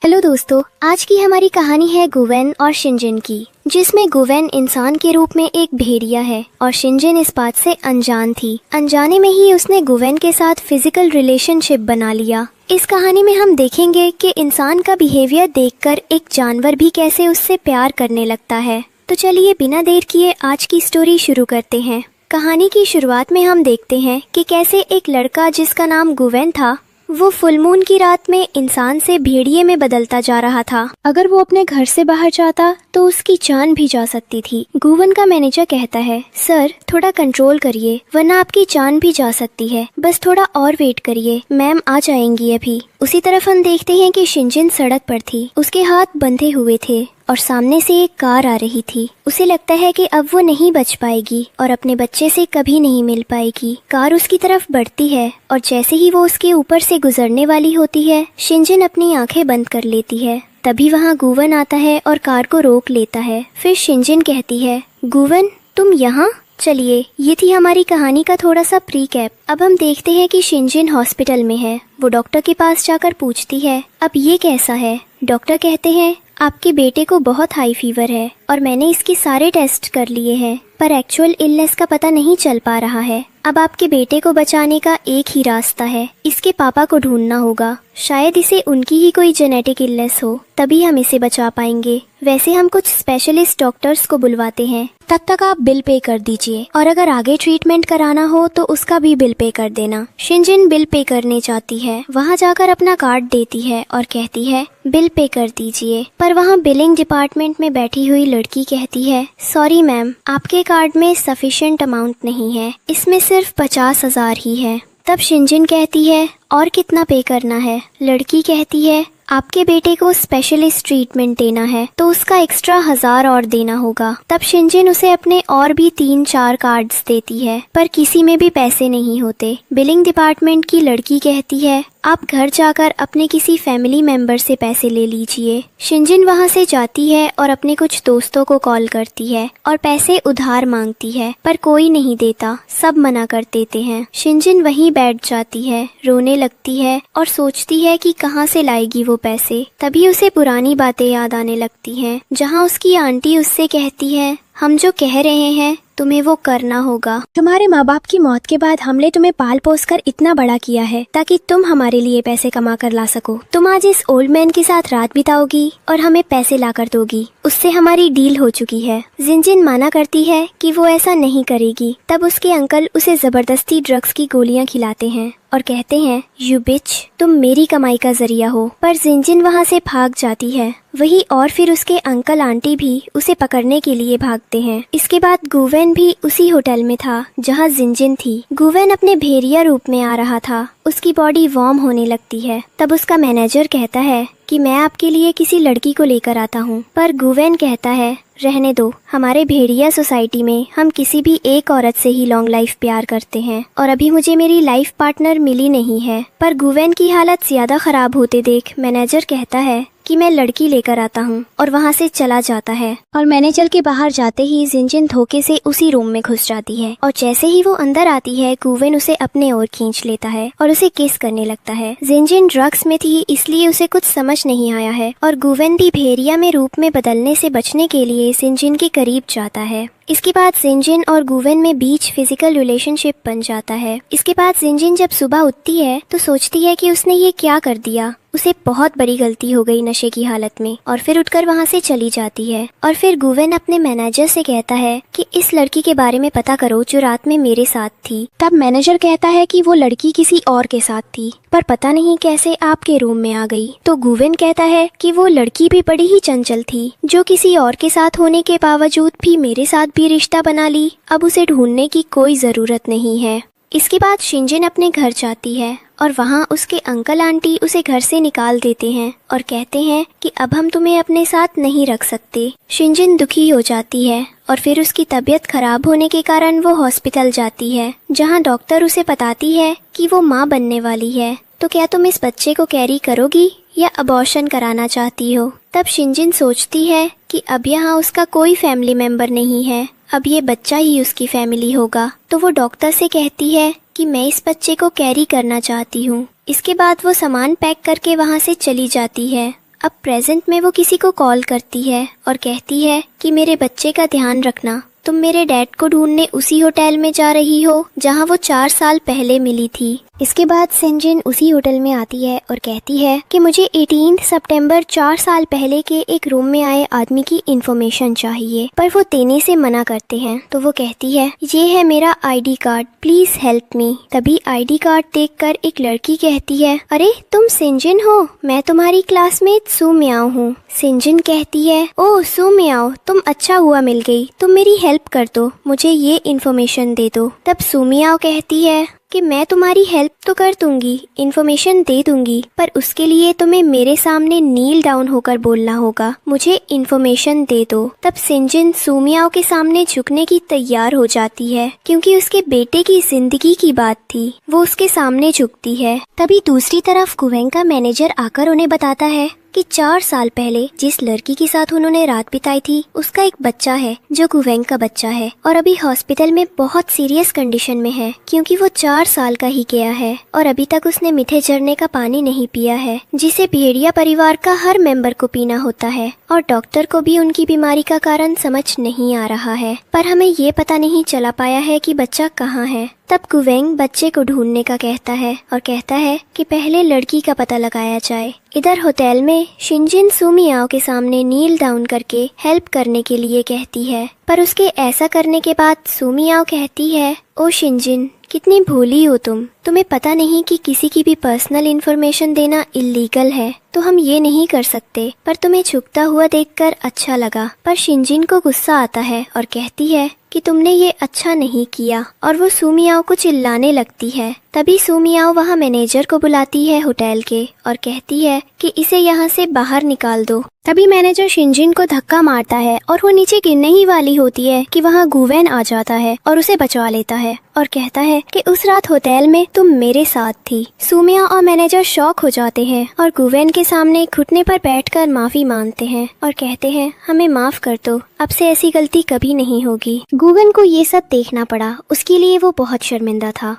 Hello दोस्तों, आज की हमारी कहानी है गुवेन और शिनजिन की, जिसमें गुवेन इंसान के रूप में एक भेड़िया है और शिनजिन इस बात से अनजान थी। अनजाने में ही उसने गुवेन के साथ फिजिकल रिलेशनशिप बना लिया। इस कहानी में हम देखेंगे कि इंसान का बिहेवियर देखकर एक जानवर भी कैसे उससे प्यार करने लगता है। तो चलिए बिना देर किए आज की स्टोरी शुरू करते हैं। कहानी की शुरुआत में हम देखते हैं कि कैसे एक लड़का जिसका नाम गुवेन था, वो फुल मून की रात में इंसान से भेड़िए में बदलता जा रहा था। अगर वो अपने घर से बाहर जाता तो उसकी जान भी जा सकती थी। गुवेन का मैनेजर कहता है, सर थोड़ा कंट्रोल करिए वरना आपकी जान भी जा सकती है, बस थोड़ा और वेट करिए, मैम आ जाएंगी अभी। उसी तरफ हम देखते हैं कि शिनजिन सड़क पर थी, उसके हाथ बंधे हुए थे और सामने से एक कार आ रही थी। उसे लगता है कि अब वो नहीं बच पाएगी और अपने बच्चे से कभी नहीं मिल पाएगी। कार उसकी तरफ बढ़ती है और जैसे ही वो उसके ऊपर से गुजरने वाली होती है, शिनजिन अपनी आंखें बंद कर लेती है। तभी वहाँ गुवेन आता है और कार को रोक लेता है। फिर शिनजिन कहती है, गुवेन तुम यहाँ? चलिए, ये थी हमारी कहानी का थोड़ा सा प्री कैप। अब हम देखते हैं कि शिनजिन हॉस्पिटल में है। वो डॉक्टर के पास जाकर पूछती है, अब ये कैसा है? डॉक्टर कहते हैं, आपके बेटे को बहुत हाई फीवर है और मैंने इसके सारे टेस्ट कर लिए हैं, पर एक्चुअल इलनेस का पता नहीं चल पा रहा है। अब आपके बेटे को बचाने का एक ही रास्ता है, इसके पापा को ढूंढना होगा। शायद इसे उनकी ही कोई जेनेटिक इलनेस हो, तभी हम इसे बचा पाएंगे। वैसे हम कुछ स्पेशलिस्ट डॉक्टर्स को बुलवाते हैं, तब तक आप बिल पे कर दीजिए और अगर आगे ट्रीटमेंट कराना हो तो उसका भी बिल पे कर देना। शिनजिन बिल पे करने जाती है, वहाँ जाकर अपना कार्ड देती है और कहती है, बिल पे कर दीजिए। पर वहाँ बिलिंग डिपार्टमेंट में बैठी हुई लड़की कहती है, सॉरी मैम, आपके कार्ड में सफिशिएंट अमाउंट नहीं है, इसमें सिर्फ 50,000 ही है। तब शिनजिन कहती है, और कितना पे करना है? लड़की कहती है, आपके बेटे को स्पेशलिस्ट ट्रीटमेंट देना है तो उसका एक्स्ट्रा 1000 और देना होगा। तब शिनजिन उसे अपने और भी 3-4 कार्ड्स देती है, पर किसी में भी पैसे नहीं होते। बिलिंग डिपार्टमेंट की लड़की कहती है, आप घर जाकर अपने किसी फैमिली मेंबर से पैसे ले लीजिए। शिनजिन वहाँ से जाती है और अपने कुछ दोस्तों को कॉल करती है और पैसे उधार मांगती है, पर कोई नहीं देता, सब मना कर देते हैं। शिनजिन वहीं बैठ जाती है, रोने लगती है और सोचती है कि कहाँ से लाएगी वो पैसे। तभी उसे पुरानी बातें याद आने लगती हैं, जहाँ उसकी आंटी उससे कहती है, हम जो कह रहे हैं तुम्हें वो करना होगा। तुम्हारे माँ बाप की मौत के बाद हमने तुम्हें पाल पोस कर इतना बड़ा किया है ताकि तुम हमारे लिए पैसे कमा कर ला सको। तुम आज इस ओल्ड मैन के साथ रात बिताओगी और हमें पैसे ला कर दोगी, उससे हमारी डील हो चुकी है। शिनजिन माना करती है कि वो ऐसा नहीं करेगी। तब उसके अंकल उसे जबरदस्ती ड्रग्स की गोलियां खिलाते हैं और कहते हैं, यू बिच, तुम मेरी कमाई का जरिया हो। पर शिनजिन वहाँ से भाग जाती है वही, और फिर उसके अंकल आंटी भी उसे पकड़ने के लिए भागते हैं। इसके बाद गुवेन भी उसी होटल में था जहाँ शिनजिन थी। गुवेन अपने भेड़िया रूप में आ रहा था, उसकी बॉडी वार्म होने लगती है। तब उसका मैनेजर कहता है कि मैं आपके लिए किसी लड़की को लेकर आता हूँ, पर गुवेन कहता है, रहने दो, हमारे भेड़िया सोसाइटी में हम किसी भी एक औरत से ही लॉन्ग लाइफ प्यार करते हैं और अभी मुझे मेरी लाइफ पार्टनर मिली नहीं है। पर गुवेन की हालत ज्यादा खराब होते देख मैनेजर कहता है कि मैं लड़की लेकर आता हूँ और वहाँ से चला जाता है। और मैनेजर के बाहर जाते ही शिनजिन धोखे से उसी रूम में घुस जाती है और जैसे ही वो अंदर आती है, गुवेन उसे अपने ओर खींच लेता है और उसे किस करने लगता है। शिनजिन ड्रग्स में थी इसलिए उसे कुछ समझ नहीं आया है और गुवेन भी भेड़िया में रूप में बदलने से बचने के लिए शिनजिन के करीब जाता है। इसके बाद शिनजिन और गुवेन में बीच फिजिकल रिलेशनशिप बन जाता है। इसके बाद शिनजिन जब सुबह उठती है तो सोचती है कि उसने ये क्या कर दिया, उसे बहुत बड़ी गलती हो गई नशे की हालत में, और फिर उठकर वहाँ से चली जाती है। और फिर गुवेन अपने मैनेजर से कहता है कि इस लड़की के बारे में पता करो जो रात में मेरे साथ थी। तब मैनेजर कहता है कि वो लड़की किसी और के साथ थी, पर पता नहीं कैसे आपके रूम में आ गई। तो गुवेन कहता है कि वो लड़की भी बड़ी ही चंचल थी, जो किसी और के साथ होने के बावजूद भी मेरे साथ भी रिश्ता बना ली, अब उसे ढूंढने की कोई जरूरत नहीं है। इसके बाद शिनजिन अपने घर जाती है और वहाँ उसके अंकल आंटी उसे घर से निकाल देते हैं और कहते हैं कि अब हम तुम्हें अपने साथ नहीं रख सकते। शिनजिन दुखी हो जाती है और फिर उसकी तबीयत खराब होने के कारण वो हॉस्पिटल जाती है, जहाँ डॉक्टर उसे बताती है कि वो माँ बनने वाली है, तो क्या तुम इस बच्चे को कैरी करोगी या अबॉर्शन कराना चाहती हो? तब शिनजिन सोचती है कि अब यहाँ उसका कोई फैमिली मेंबर नहीं है, अब ये बच्चा ही उसकी फैमिली होगा। तो वो डॉक्टर से कहती है कि मैं इस बच्चे को कैरी करना चाहती हूँ। इसके बाद वो सामान पैक करके वहाँ से चली जाती है। अब प्रेजेंट में वो किसी को कॉल करती है और कहती है कि मेरे बच्चे का ध्यान रखना, तुम मेरे डैड को ढूंढने उसी होटल में जा रही हो जहां वो 4 साल पहले मिली थी। इसके बाद सिंजिन उसी होटल में आती है और कहती है कि मुझे 18 सितंबर 4 साल पहले के एक रूम में आए आदमी की इंफॉर्मेशन चाहिए, पर वो देने से मना करते हैं। तो वो कहती है ये है मेरा ID card, please help me. तभी आईडी कार्ड देखकर एक लड़की कहती है अरे तुम सिंजिन हो, मैं तुम्हारी क्लासमेट सू मियाओ हूँ। सिंजिन कहती है ओह सू मियाओ, तुम अच्छा हुआ मिल गई, तुम मेरी हेल्प कर दो, मुझे ये इंफॉर्मेशन दे दो। तब सू मियाओ कहती है कि मैं तुम्हारी हेल्प तो कर दूंगी, इन्फॉर्मेशन दे दूंगी, पर उसके लिए तुम्हें मेरे सामने नील डाउन होकर बोलना होगा, मुझे इन्फॉर्मेशन दे दो। तब सिंजिन सू मियाओ के सामने झुकने की तैयार हो जाती है क्योंकि उसके बेटे की जिंदगी की बात थी, वो उसके सामने झुकती है। तभी दूसरी तरफ गुवेन का मैनेजर आकर उन्हें बताता है कि 4 साल पहले जिस लड़की के साथ उन्होंने रात बिताई थी उसका एक बच्चा है जो गुवेन का बच्चा है और अभी हॉस्पिटल में बहुत सीरियस कंडीशन में है क्योंकि वो 4 साल का ही गया है और अभी तक उसने मीठे झरने का पानी नहीं पिया है, जिसे भेड़िया परिवार का हर मेंबर को पीना होता है और डॉक्टर को भी उनकी बीमारी का कारण समझ नहीं आ रहा है, पर हमें ये पता नहीं चला पाया है कि बच्चा कहाँ है। तब गुवेन बच्चे को ढूंढने का कहता है और कहता है कि पहले लड़की का पता लगाया जाए। इधर होटल में शिंजिन सू मियाओ के सामने नील डाउन करके हेल्प करने के लिए कहती है, पर उसके ऐसा करने के बाद सू मियाओ कहती है ओ शिंजिन, कितनी भोली हो तुम, तुम्हें पता नहीं कि किसी की भी पर्सनल इन्फॉर्मेशन देना इलीगल है, तो हम ये नहीं कर सकते, पर तुम्हें झुकता हुआ देखकर अच्छा लगा। पर शिंजिन को गुस्सा आता है और कहती है कि तुमने ये अच्छा नहीं किया और वो सू मियाओ को चिल्लाने लगती है। तभी सू मियाओ वहाँ मैनेजर को बुलाती है होटल के और कहती है कि इसे यहाँ से बाहर निकाल दो। तभी मैनेजर शिंजिन को धक्का मारता है और वो नीचे गिरने ही वाली होती है कि वहाँ गुवेन आ जाता है और उसे बचा लेता है और कहता है कि उस रात होटल में तुम मेरे साथ थी। सू मियाओ और मैनेजर शॉक हो जाते हैं और गुवेन के सामने घुटने पर बैठकर माफी मांगते हैं और कहते हैं हमें माफ कर दो, अब से ऐसी गलती कभी नहीं होगी। गुवेन को ये सब देखना पड़ा, उसके लिए वो बहुत शर्मिंदा था।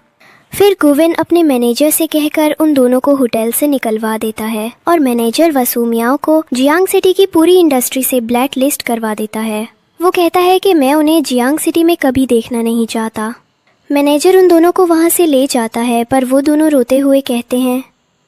फिर गुवेन अपने मैनेजर से कहकर उन दोनों को होटल से निकलवा देता है और मैनेजर व सू मियाओ को जियांग सिटी की पूरी इंडस्ट्री से ब्लैक लिस्ट करवा देता है। वो कहता है कि मैं उन्हें जियांग सिटी में कभी देखना नहीं चाहता। मैनेजर उन दोनों को वहाँ से ले जाता है, पर वो दोनों रोते हुए कहते हैं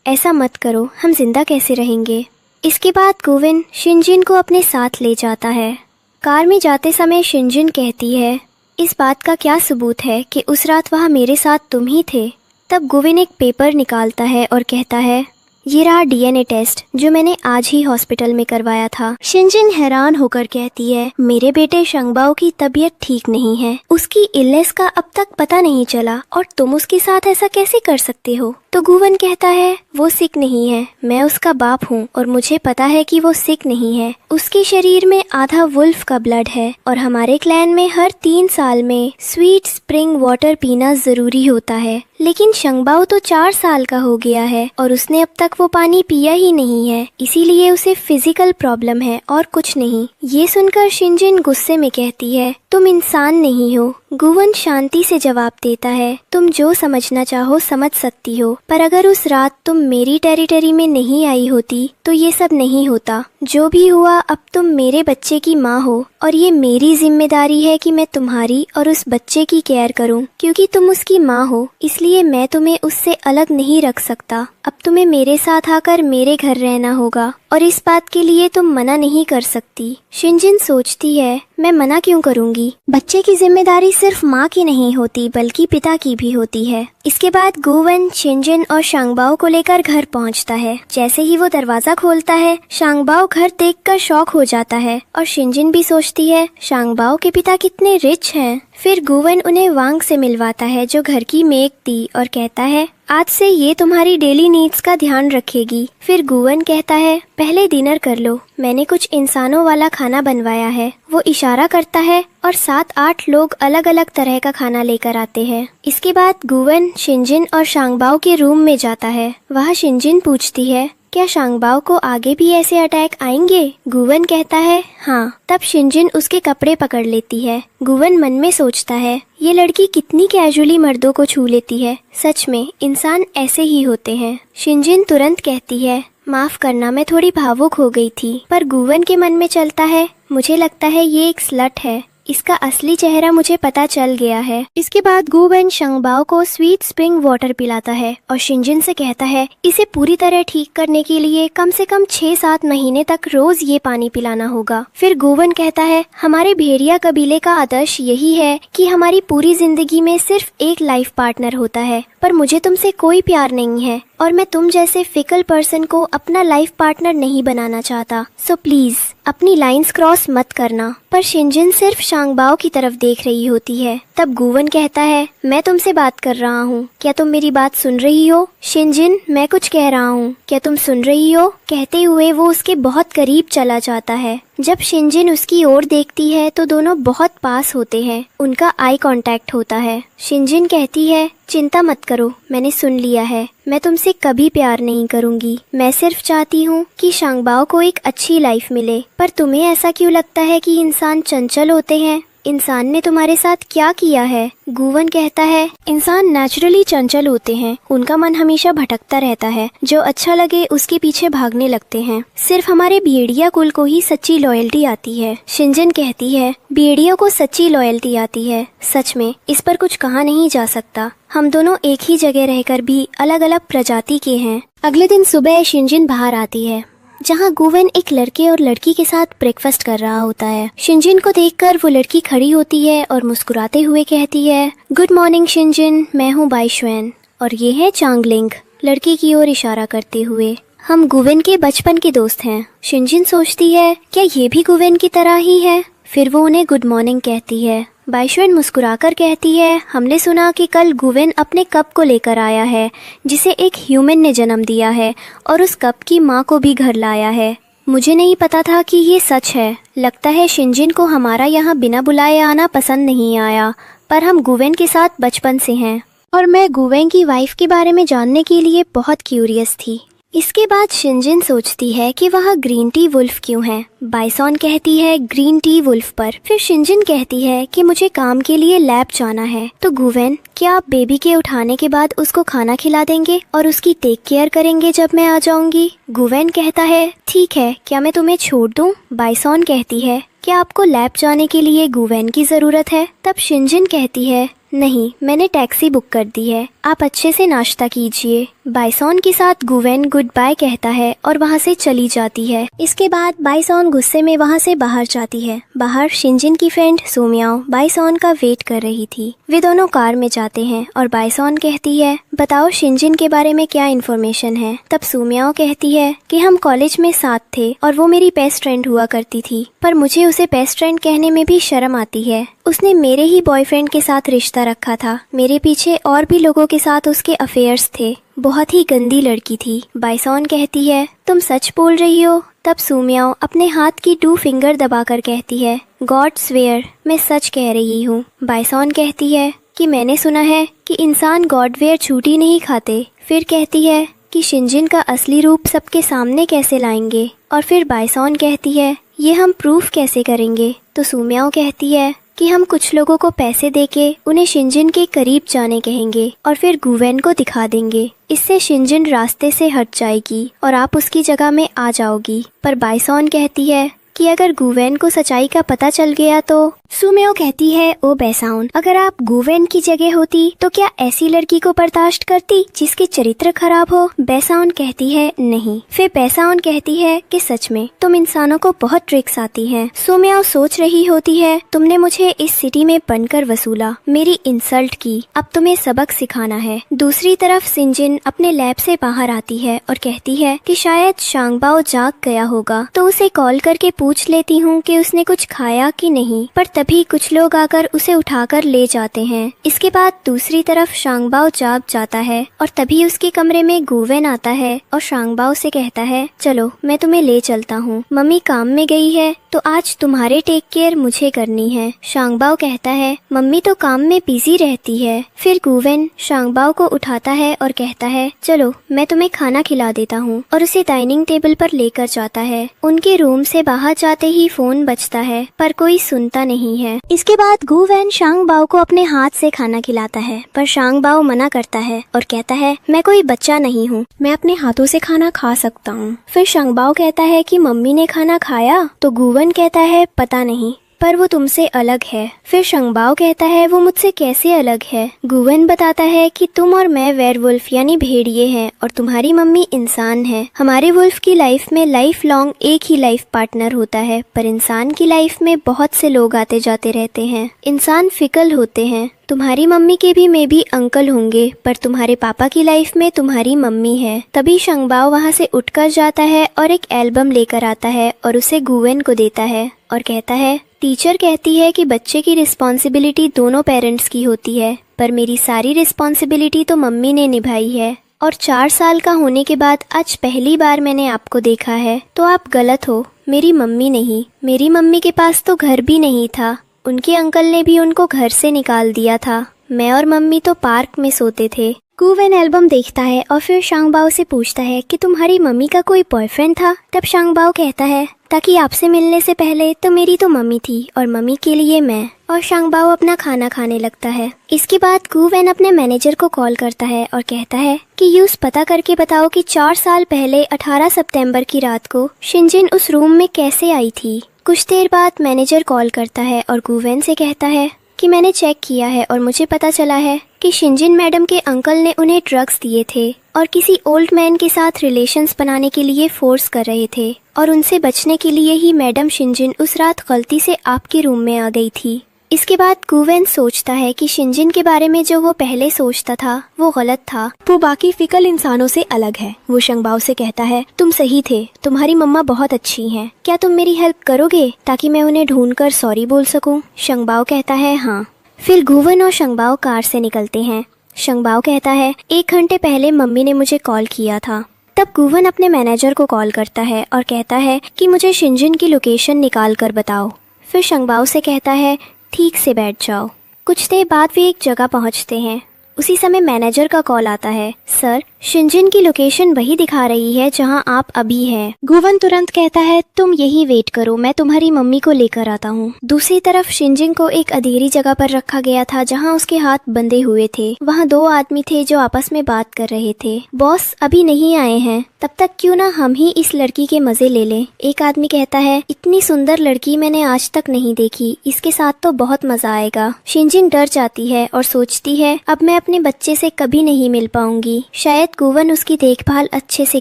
ऐसा मत करो, हम जिंदा कैसे रहेंगे। इसके बाद गुवेन शिंजिन को अपने साथ ले जाता है। कार में जाते समय शिंजिन कहती है इस बात का क्या सबूत है कि उस रात वहाँ मेरे साथ तुम ही थे। तब गुवेन एक पेपर निकालता है और कहता है ये रहा डीएनए टेस्ट जो मैंने आज ही हॉस्पिटल में करवाया था। शिंजिन हैरान होकर कहती है मेरे बेटे शंगबाओ की तबीयत ठीक नहीं है, उसकी इलनेस का अब तक पता नहीं चला और तुम उसके साथ ऐसा कैसे कर सकते हो। तो गुवेन कहता है वो सिक नहीं है, मैं उसका बाप हूँ और मुझे पता है कि वो सिक नहीं है। उसके शरीर में आधा वुल्फ का ब्लड है और हमारे क्लैन में हर 3 साल में स्वीट स्प्रिंग वाटर पीना जरूरी होता है, लेकिन शंगबाओ तो 4 साल का हो गया है और उसने अब तक वो पानी पिया ही नहीं है, इसीलिए उसे फिजिकल प्रॉब्लम है और कुछ नहीं। ये सुनकर शिंजिन गुस्से में कहती है तुम इंसान नहीं हो। गुवेन शांति से जवाब देता है तुम जो समझना चाहो समझ सकती हो, पर अगर उस रात तुम मेरी टेरिटरी में नहीं आई होती तो ये सब नहीं होता। जो भी हुआ अब तुम मेरे बच्चे की माँ हो और ये मेरी जिम्मेदारी है कि मैं तुम्हारी और उस बच्चे की केयर करूं, क्योंकि तुम उसकी माँ हो इसलिए मैं तुम्हें उससे अलग नहीं रख सकता। अब तुम्हें मेरे साथ आकर मेरे घर रहना होगा और इस बात के लिए तुम मना नहीं कर सकती। शिंजिन सोचती है मैं मना क्यों करूंगी, बच्चे की जिम्मेदारी सिर्फ माँ की नहीं होती बल्कि पिता की भी होती है। इसके बाद गुवेन शिंजिन और शांगबाओ को लेकर घर पहुंचता है। जैसे ही वो दरवाजा खोलता है शांगबाओ घर देखकर शॉक हो जाता है और शिंजिन भी सोचती है शांगबाओ के पिता कितने रिच हैं। फिर गुवेन उन्हें वांग से मिलवाता है जो घर की मेड थी और कहता है आज से ये तुम्हारी डेली नीड्स का ध्यान रखेगी। फिर गुवेन कहता है पहले डिनर कर लो, मैंने कुछ इंसानों वाला खाना बनवाया है। वो इशारा करता है और 7-8 लोग अलग अलग तरह का खाना लेकर आते हैं। इसके बाद गुवेन शिंजिन और शांगबाओ के रूम में जाता है। वहाँ शिंजिन पूछती है क्या शांगबाओ को आगे भी ऐसे अटैक आएंगे। गुवेन कहता है हाँ। तब शिंजिन उसके कपड़े पकड़ लेती है। गुवेन मन में सोचता है ये लड़की कितनी कैजुअली मर्दों को छू लेती है, सच में इंसान ऐसे ही होते हैं। शिंजिन तुरंत कहती है माफ करना, मैं थोड़ी भावुक हो गई थी। पर गुवन के मन में चलता है, मुझे लगता है ये एक स्लट है, इसका असली चेहरा मुझे पता चल गया है। इसके बाद गुवन शंगबाओ को स्वीट स्प्रिंग वाटर पिलाता है और शिनजिन से कहता है इसे पूरी तरह ठीक करने के लिए कम से कम 6-7 महीने तक रोज ये पानी पिलाना होगा। फिर गुवन कहता है हमारे भेड़िया कबीले का आदर्श यही है कि हमारी पूरी जिंदगी में सिर्फ एक लाइफ पार्टनर होता है, पर मुझे तुमसे कोई प्यार नहीं है और मैं तुम जैसे फिकल पर्सन को अपना लाइफ पार्टनर नहीं बनाना चाहता, सो प्लीज अपनी लाइंस क्रॉस मत करना। पर शिनजिन सिर्फ शांगबाओ की तरफ देख रही होती है। तब गुवन कहता है मैं तुमसे बात कर रहा हूँ, क्या तुम मेरी बात सुन रही हो? शिनजिन, मैं कुछ कह रहा हूँ, क्या तुम सुन रही हो? कहते हुए वो उसके बहुत करीब चला जाता है। जब शिनजिन उसकी ओर देखती है तो दोनों बहुत पास होते हैं, उनका आई कांटेक्ट होता है। शिनजिन कहती है चिंता मत करो, मैंने सुन लिया है, मैं तुमसे कभी प्यार नहीं करूंगी, मैं सिर्फ चाहती हूँ कि शांगबाओ को एक अच्छी लाइफ मिले। पर तुम्हें ऐसा क्यों लगता है कि इंसान चंचल होते हैं? इंसान ने तुम्हारे साथ क्या किया है? गुवन कहता है इंसान नेचुरली चंचल होते हैं, उनका मन हमेशा भटकता रहता है, जो अच्छा लगे उसके पीछे भागने लगते हैं। सिर्फ हमारे भेड़िया कुल को ही सच्ची लॉयल्टी आती है। शिनजिन कहती है भेड़ियों को सच्ची लॉयल्टी आती है, सच में इस पर कुछ कहा नहीं जा सकता। हम दोनों एक ही जगह रहकर भी अलग अलग प्रजाति के हैं। अगले दिन सुबह शिनजिन बाहर आती है जहाँ गुवन एक लड़के और लड़की के साथ ब्रेकफास्ट कर रहा होता है। शिनजिन को देखकर वो लड़की खड़ी होती है और मुस्कुराते हुए कहती है गुड मॉर्निंग शिनजिन, मैं हूँ बाइशुएन और ये है चांगलिंग, लड़की की ओर इशारा करते हुए। हम गुवन के बचपन के दोस्त हैं। शिनजिन सोचती है क्या ये भी गुवन की तरह ही है? फिर वो उन्हें गुड मॉर्निंग कहती है। बाइशुएन मुस्कुराकर कहती है हमने सुना कि कल गुवन अपने कप को लेकर आया है जिसे एक ह्यूमन ने जन्म दिया है और उस कप की माँ को भी घर लाया है। मुझे नहीं पता था कि ये सच है। लगता है शिनजिन को हमारा यहाँ बिना बुलाए आना पसंद नहीं आया, पर हम गुवन के साथ बचपन से हैं और मैं गुवन की वाइफ के बारे में जानने के लिए बहुत क्यूरियस थी। इसके बाद शिनजिन सोचती है कि वह ग्रीन टी वुल्फ क्यों है। बाइसॉन कहती है ग्रीन टी वुल्फ पर। फिर शिनजिन कहती है कि मुझे काम के लिए लैब जाना है, तो गुवन क्या आप बेबी के उठाने के बाद उसको खाना खिला देंगे और उसकी टेक केयर करेंगे जब मैं आ जाऊंगी? गुवन कहता है ठीक है, क्या मैं तुम्हें छोड़ दूं? बाइसॉन कहती है क्या आपको लैब जाने के लिए गुवन की जरूरत है? तब शिनजिन कहती है नहीं, मैंने टैक्सी बुक कर दी है, आप अच्छे से नाश्ता कीजिए। बाइसॉन के साथ गुवन गुड बाय कहता है और वहाँ से चली जाती है। इसके बाद बाइसॉन गुस्से में वहाँ से बाहर जाती है। बाहर शिनजिन की फ्रेंड सुमियाओ बाइसॉन का वेट कर रही थी। वे दोनों कार में जाते हैं और बाइसॉन कहती है बताओ शिनजिन के बारे में क्या इन्फॉर्मेशन है? तब सुमियाओ कहती है कि हम कॉलेज में साथ थे और वो मेरी बेस्ट फ्रेंड हुआ करती थी, पर मुझे उसे बेस्ट फ्रेंड कहने में भी शर्म आती है। उसने मेरे ही बॉयफ्रेंड के साथ रिश्ता रखा था, मेरे पीछे और भी लोगों के साथ उसके अफेयर्स थे, बहुत ही गंदी लड़की थी। बाइसॉन कहती है तुम सच बोल रही हो? तब सुमियाओ अपने हाथ की 2 फिंगर दबाकर कहती है गॉड स्वेयर, मैं सच कह रही हूँ। बाइसॉन कहती है कि मैंने सुना है कि इंसान गॉडवेयर छूटी नहीं खाते। फिर कहती है कि शिनजिन का असली रूप सबके सामने कैसे लाएंगे? और फिर बाइसॉन कहती है ये हम प्रूफ कैसे करेंगे? तो सुमियाओ कहती है कि हम कुछ लोगों को पैसे देके उन्हें शिनजिन के करीब जाने कहेंगे और फिर गुवन को दिखा देंगे। इससे शिनजिन रास्ते से हट जाएगी और आप उसकी जगह में आ जाओगी। पर बाइसॉन कहती है कि अगर गुवन को सच्चाई का पता चल गया तो? सुमियो कहती है ओ बैसाउन, अगर आप गुवन की जगह होती तो क्या ऐसी लड़की को बर्दाश्त करती जिसके चरित्र खराब हो? बैसाउन कहती है नहीं। फिर बैसाउन कहती है कि सच में तुम इंसानों को बहुत ट्रिक्स आती हैं। सुमियो सोच रही होती है तुमने मुझे इस सिटी में बनकर वसूला, मेरी इंसल्ट की, अब तुम्हें सबक सिखाना है। दूसरी तरफ शिनजिन अपने लैब से बाहर आती है और कहती है कि शायद शांगबाओ जाग गया होगा, तो उसे कॉल करके पूछ लेती हूँ कि उसने कुछ खाया कि नहीं। पर तभी कुछ लोग आकर उसे उठाकर ले जाते हैं। इसके बाद दूसरी तरफ शांगबाओ जाग जाता है और तभी उसके कमरे में गुवन आता है और शांगबाओ से कहता है चलो मैं तुम्हें ले चलता हूँ, मम्मी काम में गई है तो आज तुम्हारे टेक केयर मुझे करनी है। शांगबाओ कहता है मम्मी तो काम में बिजी रहती है। फिर गुवन शांगबाओ को उठाता है और कहता है चलो मैं तुम्हें खाना खिला देता हूँ और उसे डाइनिंग टेबल पर लेकर जाता है। उनके रूम से बाहर जाते ही फोन बजता है पर कोई सुनता नहीं है। इसके बाद गुवेन शांगबाओ को अपने हाथ से खाना खिलाता है पर शांगबाओ मना करता है और कहता है मैं कोई बच्चा नहीं हूँ, मैं अपने हाथों से खाना खा सकता हूँ। फिर शांगबाओ कहता है कि मम्मी ने खाना खाया, तो गुवेन कहता है पता नहीं, पर वो तुमसे अलग है। फिर शांगबाओ कहता है वो मुझसे कैसे अलग है। गुवेन बताता है कि तुम और मैं वेयरवुल्फ यानी भेड़िए हैं और तुम्हारी मम्मी इंसान है। हमारे वुल्फ की लाइफ में लाइफ लॉन्ग एक ही लाइफ पार्टनर होता है, पर इंसान की लाइफ में बहुत से लोग आते जाते रहते हैं। इंसान फिकल होते हैं। तुम्हारी मम्मी के भी मे भी अंकल होंगे, पर तुम्हारे पापा की लाइफ में तुम्हारी मम्मी है। तभी शांगबाओ वहाँ से उठकर जाता है और एक एल्बम लेकर आता है और उसे गुवेन को देता है और कहता है टीचर कहती है कि बच्चे की रिस्पॉन्सिबिलिटी दोनों पेरेंट्स की होती है, पर मेरी सारी रिस्पॉन्सिबिलिटी तो मम्मी ने निभाई है और 4 साल का होने के बाद आज पहली बार मैंने आपको देखा है, तो आप गलत हो, मेरी मम्मी नहीं। मेरी मम्मी के पास तो घर भी नहीं था, उनके अंकल ने भी उनको घर से निकाल दिया था। मैं और मम्मी तो पार्क में सोते थे। गुवेन एल्बम देखता है और फिर शांगबाओ से पूछता है कि तुम्हारी मम्मी का कोई बॉयफ्रेंड था। तब शांगबाओ कहता है ताकि आपसे मिलने से पहले तो मेरी तो मम्मी थी और मम्मी के लिए मैं। और शांगबाओ अपना खाना खाने लगता है। इसके बाद गुवेन अपने मैनेजर को कॉल करता है और कहता है कि यूज पता करके बताओ कि 4 साल पहले 18 सितंबर की रात को शिनजिन उस रूम में कैसे आई थी। कुछ देर बाद मैनेजर कॉल करता है और गुवेन से कहता है कि मैंने चेक किया है और मुझे पता चला है कि शिनजिन मैडम के अंकल ने उन्हें ड्रग्स दिए थे और किसी ओल्ड मैन के साथ रिलेशंस बनाने के लिए फोर्स कर रहे थे और उनसे बचने के लिए ही मैडम शिनजिन उस रात गलती से आपके रूम में आ गई थी। इसके बाद गुवेन सोचता है कि शिनजिन के बारे में जो वो पहले सोचता था वो गलत था, वो बाकी फिकल इंसानों से अलग है। वो शांगबाओ से कहता है तुम सही थे, तुम्हारी मम्मा बहुत अच्छी हैं, क्या तुम मेरी हेल्प करोगे ताकि मैं उन्हें ढूंढकर सॉरी बोल सकूं। शांगबाओ कहता है हाँ। फिर गुवेन और शांगबाओ कार से निकलते हैं। शांगबाओ कहता है 1 घंटे पहले मम्मी ने मुझे कॉल किया था। तब गुवेन अपने मैनेजर को कॉल करता है और कहता है कि मुझे शिनजिन की लोकेशन निकाल कर बताओ। फिर शांगबाओ से कहता है ठीक से बैठ जाओ। कुछ देर बाद वे एक जगह पहुंचते हैं। उसी समय मैनेजर का कॉल आता है, सर शिनजिन की लोकेशन वही दिखा रही है जहां आप अभी हैं। गुवेन तुरंत कहता है तुम यही वेट करो, मैं तुम्हारी मम्मी को लेकर आता हूं। दूसरी तरफ शिनजिन को एक अंधेरी जगह पर रखा गया था जहां उसके हाथ बंधे हुए थे। वहां 2 आदमी थे जो आपस में बात कर रहे थे। बॉस अभी नहीं आए हैं, तब तक क्यों ना हम ही इस लड़की के मजे ले लें। एक आदमी कहता है इतनी सुंदर लड़की मैंने आज तक नहीं देखी, इसके साथ तो बहुत मजा आएगा। शिनजिन डर जाती है और सोचती है अब मैं अपने बच्चे से कभी नहीं मिल पाऊंगी, शायद गुवेन उसकी देखभाल अच्छे से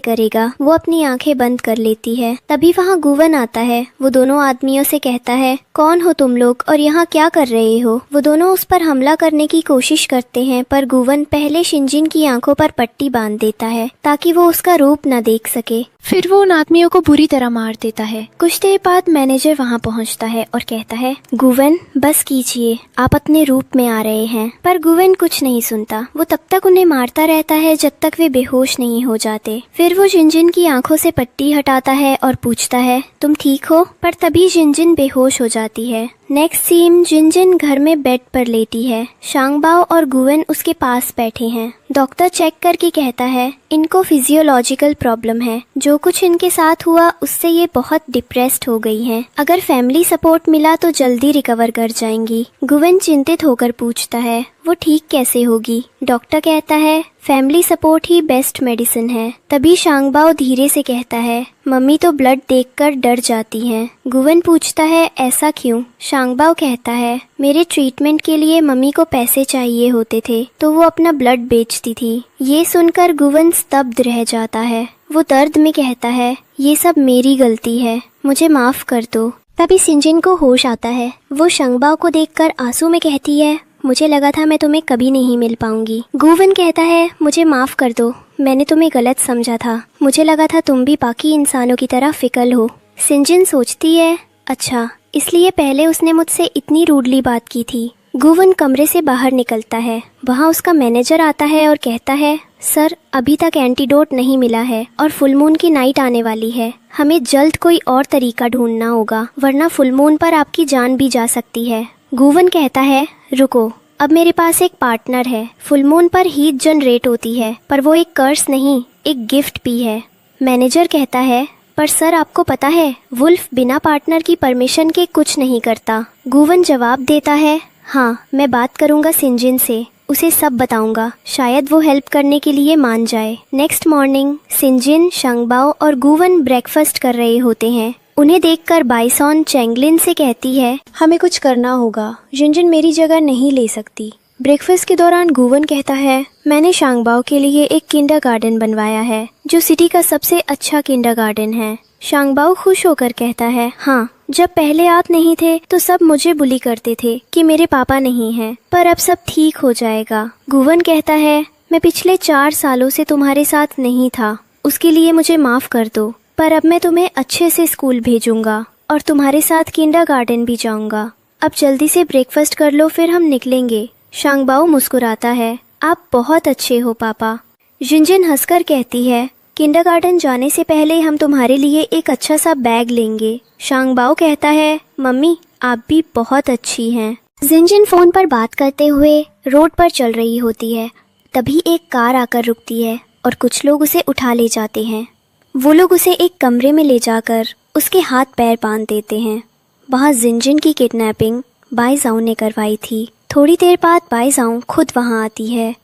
करेगा। वो अपनी आंखें बंद कर लेती है। तभी वहाँ गुवेन आता है। वो दोनों आदमियों से कहता है कौन हो तुम लोग और यहाँ क्या कर रहे हो। वो दोनों उस पर हमला करने की कोशिश करते हैं, पर गुवेन पहले शिनजिन की आंखों पर पट्टी बांध देता है ताकि वो उसका रूप न देख सके। फिर वो उन आदमियों को बुरी तरह मार देता है। कुछ देर बाद मैनेजर वहाँ पहुँचता है और कहता है गुवेन बस कीजिए, आप अपने रूप में आ रहे हैं। पर गुवेन कुछ नहीं सुनता। वो तब तक उन्हें मारता रहता है जब तक वे बेहोश नहीं हो जाते। फिर वो शिनजिन की आंखों से पट्टी हटाता है और पूछता है तुम ठीक हो, पर तभी शिनजिन बेहोश हो जाती है। नेक्स्ट सीन शिनजिन घर में बेड पर लेटी है। शांगबाओ और गुवेन उसके पास बैठे हैं। डॉक्टर चेक करके कहता है इनको फिजियोलॉजिकल प्रॉब्लम है, जो कुछ इनके साथ हुआ उससे ये बहुत डिप्रेस्ड हो गई हैं। अगर फैमिली सपोर्ट मिला तो जल्दी रिकवर कर जाएंगी। गुवेन चिंतित होकर पूछता है वो ठीक कैसे होगी। डॉक्टर कहता है फैमिली सपोर्ट ही बेस्ट मेडिसिन है। तभी शांगबाओ धीरे से कहता है मम्मी तो ब्लड देखकर डर जाती हैं। गुवेन पूछता है ऐसा क्यों। शांगबाओ कहता है मेरे ट्रीटमेंट के लिए मम्मी को पैसे चाहिए होते थे तो वो अपना ब्लड बेचती थी। ये सुनकर गुवेन स्तब्ध रह जाता है। वो दर्द में कहता है ये सब मेरी गलती है, मुझे माफ कर दो। तभी शिनजिन को होश आता है। वो शांगबाओ को देखकर आंसू में कहती है मुझे लगा था मैं तुम्हें कभी नहीं मिल पाऊंगी। गुवेन कहता है मुझे माफ कर दो, मैंने तुम्हें गलत समझा था, मुझे लगा था तुम भी बाकी इंसानों की तरह फिकल हो। शिनजिन सोचती है अच्छा इसलिए पहले उसने मुझसे इतनी रूडली बात की थी। गुवेन कमरे से बाहर निकलता है। वहाँ उसका मैनेजर आता है और कहता है सर अभी तक एंटीडोट नहीं मिला है और फुल मून की नाइट आने वाली है, हमें जल्द कोई और तरीका ढूंढना होगा वरना फुल मून पर आपकी जान भी जा सकती है। गुवेन कहता है रुको, अब मेरे पास एक पार्टनर है। फुल मून पर हीट जनरेट होती है, पर वो एक कर्स नहीं एक गिफ्ट भी है। मैनेजर कहता है पर सर आपको पता है वुल्फ बिना पार्टनर की परमिशन के कुछ नहीं करता। गुवन जवाब देता है, हाँ मैं बात करूँगा सिंजिन से, उसे सब बताऊंगा, शायद वो हेल्प करने के लिए मान जाए। नेक्स्ट मॉर्निंग सिंजिन, शंगबाओ और गुवन ब्रेकफास्ट कर रहे होते हैं। उन्हें देखकर बाइसॉन चैंगलिन से कहती है, हमें कुछ करना होगा, जिनजिन मेरी जगह नहीं ले सकती। ब्रेकफास्ट के दौरान गुवन कहता है, मैंने शांगबाओ के लिए एक किंडरगार्टन बनवाया है जो सिटी का सबसे अच्छा किंडरगार्टन है। शांगबाओ खुश होकर कहता है, हाँ जब पहले आप नहीं थे तो सब मुझे बुली करते थे कि मेरे पापा नहीं हैं, पर अब सब ठीक हो जाएगा। गुवन कहता है, मैं पिछले 4 सालों से तुम्हारे साथ नहीं था, उसके लिए मुझे माफ कर दो, पर अब मैं तुम्हें अच्छे से स्कूल भेजूंगा और तुम्हारे साथ किंडरगार्टन भी जाऊंगा। अब जल्दी से ब्रेकफास्ट कर लो, फिर हम निकलेंगे। शांगबाओ मुस्कुराता है, आप बहुत अच्छे हो पापा। जिनजिन हंसकर कहती है, किंडरगार्टन जाने से पहले हम तुम्हारे लिए एक अच्छा सा बैग लेंगे। शांगबाओ कहता है, मम्मी आप भी बहुत अच्छी हैं। जिनजिन फोन पर बात करते हुए रोड पर चल रही होती है। तभी एक कार आकर रुकती है और कुछ लोग उसे उठा ले जाते हैं। वो लोग उसे एक कमरे में ले जाकर उसके हाथ पैर बांध देते हैं। वहाँ जिनजिन की किडनैपिंग बाइजाओ ने करवाई थी। थोड़ी देर बाद बाइजाओ खुद वहाँ आती है।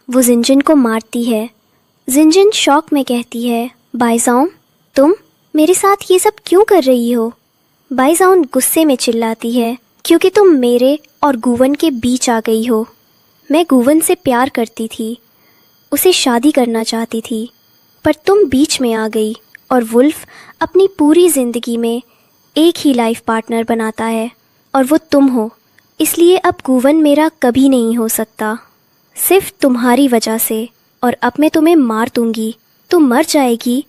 वो जिनजिन को मारती है। जिनजिन शॉक में कहती है, बाइजाओ तुम मेरे साथ ये सब क्यों कर रही हो? बाइजाओ गुस्से में चिल्लाती है, क्योंकि तुम मेरे और गुवन के बीच आ गई हो। मैं गुवन से प्यार करती थी, उसे शादी करना चाहती थी, पर तुम बीच में आ गई और वुल्फ अपनी पूरी जिंदगी में एक ही लाइफ पार्टनर बनाता है और वो तुम हो। इसलिए अब गुवन मेरा कभी नहीं हो सकता, सिर्फ तुम्हारी वजह से। और अब मैं तुम्हें मार दूंगी, तुम मर जाएगी,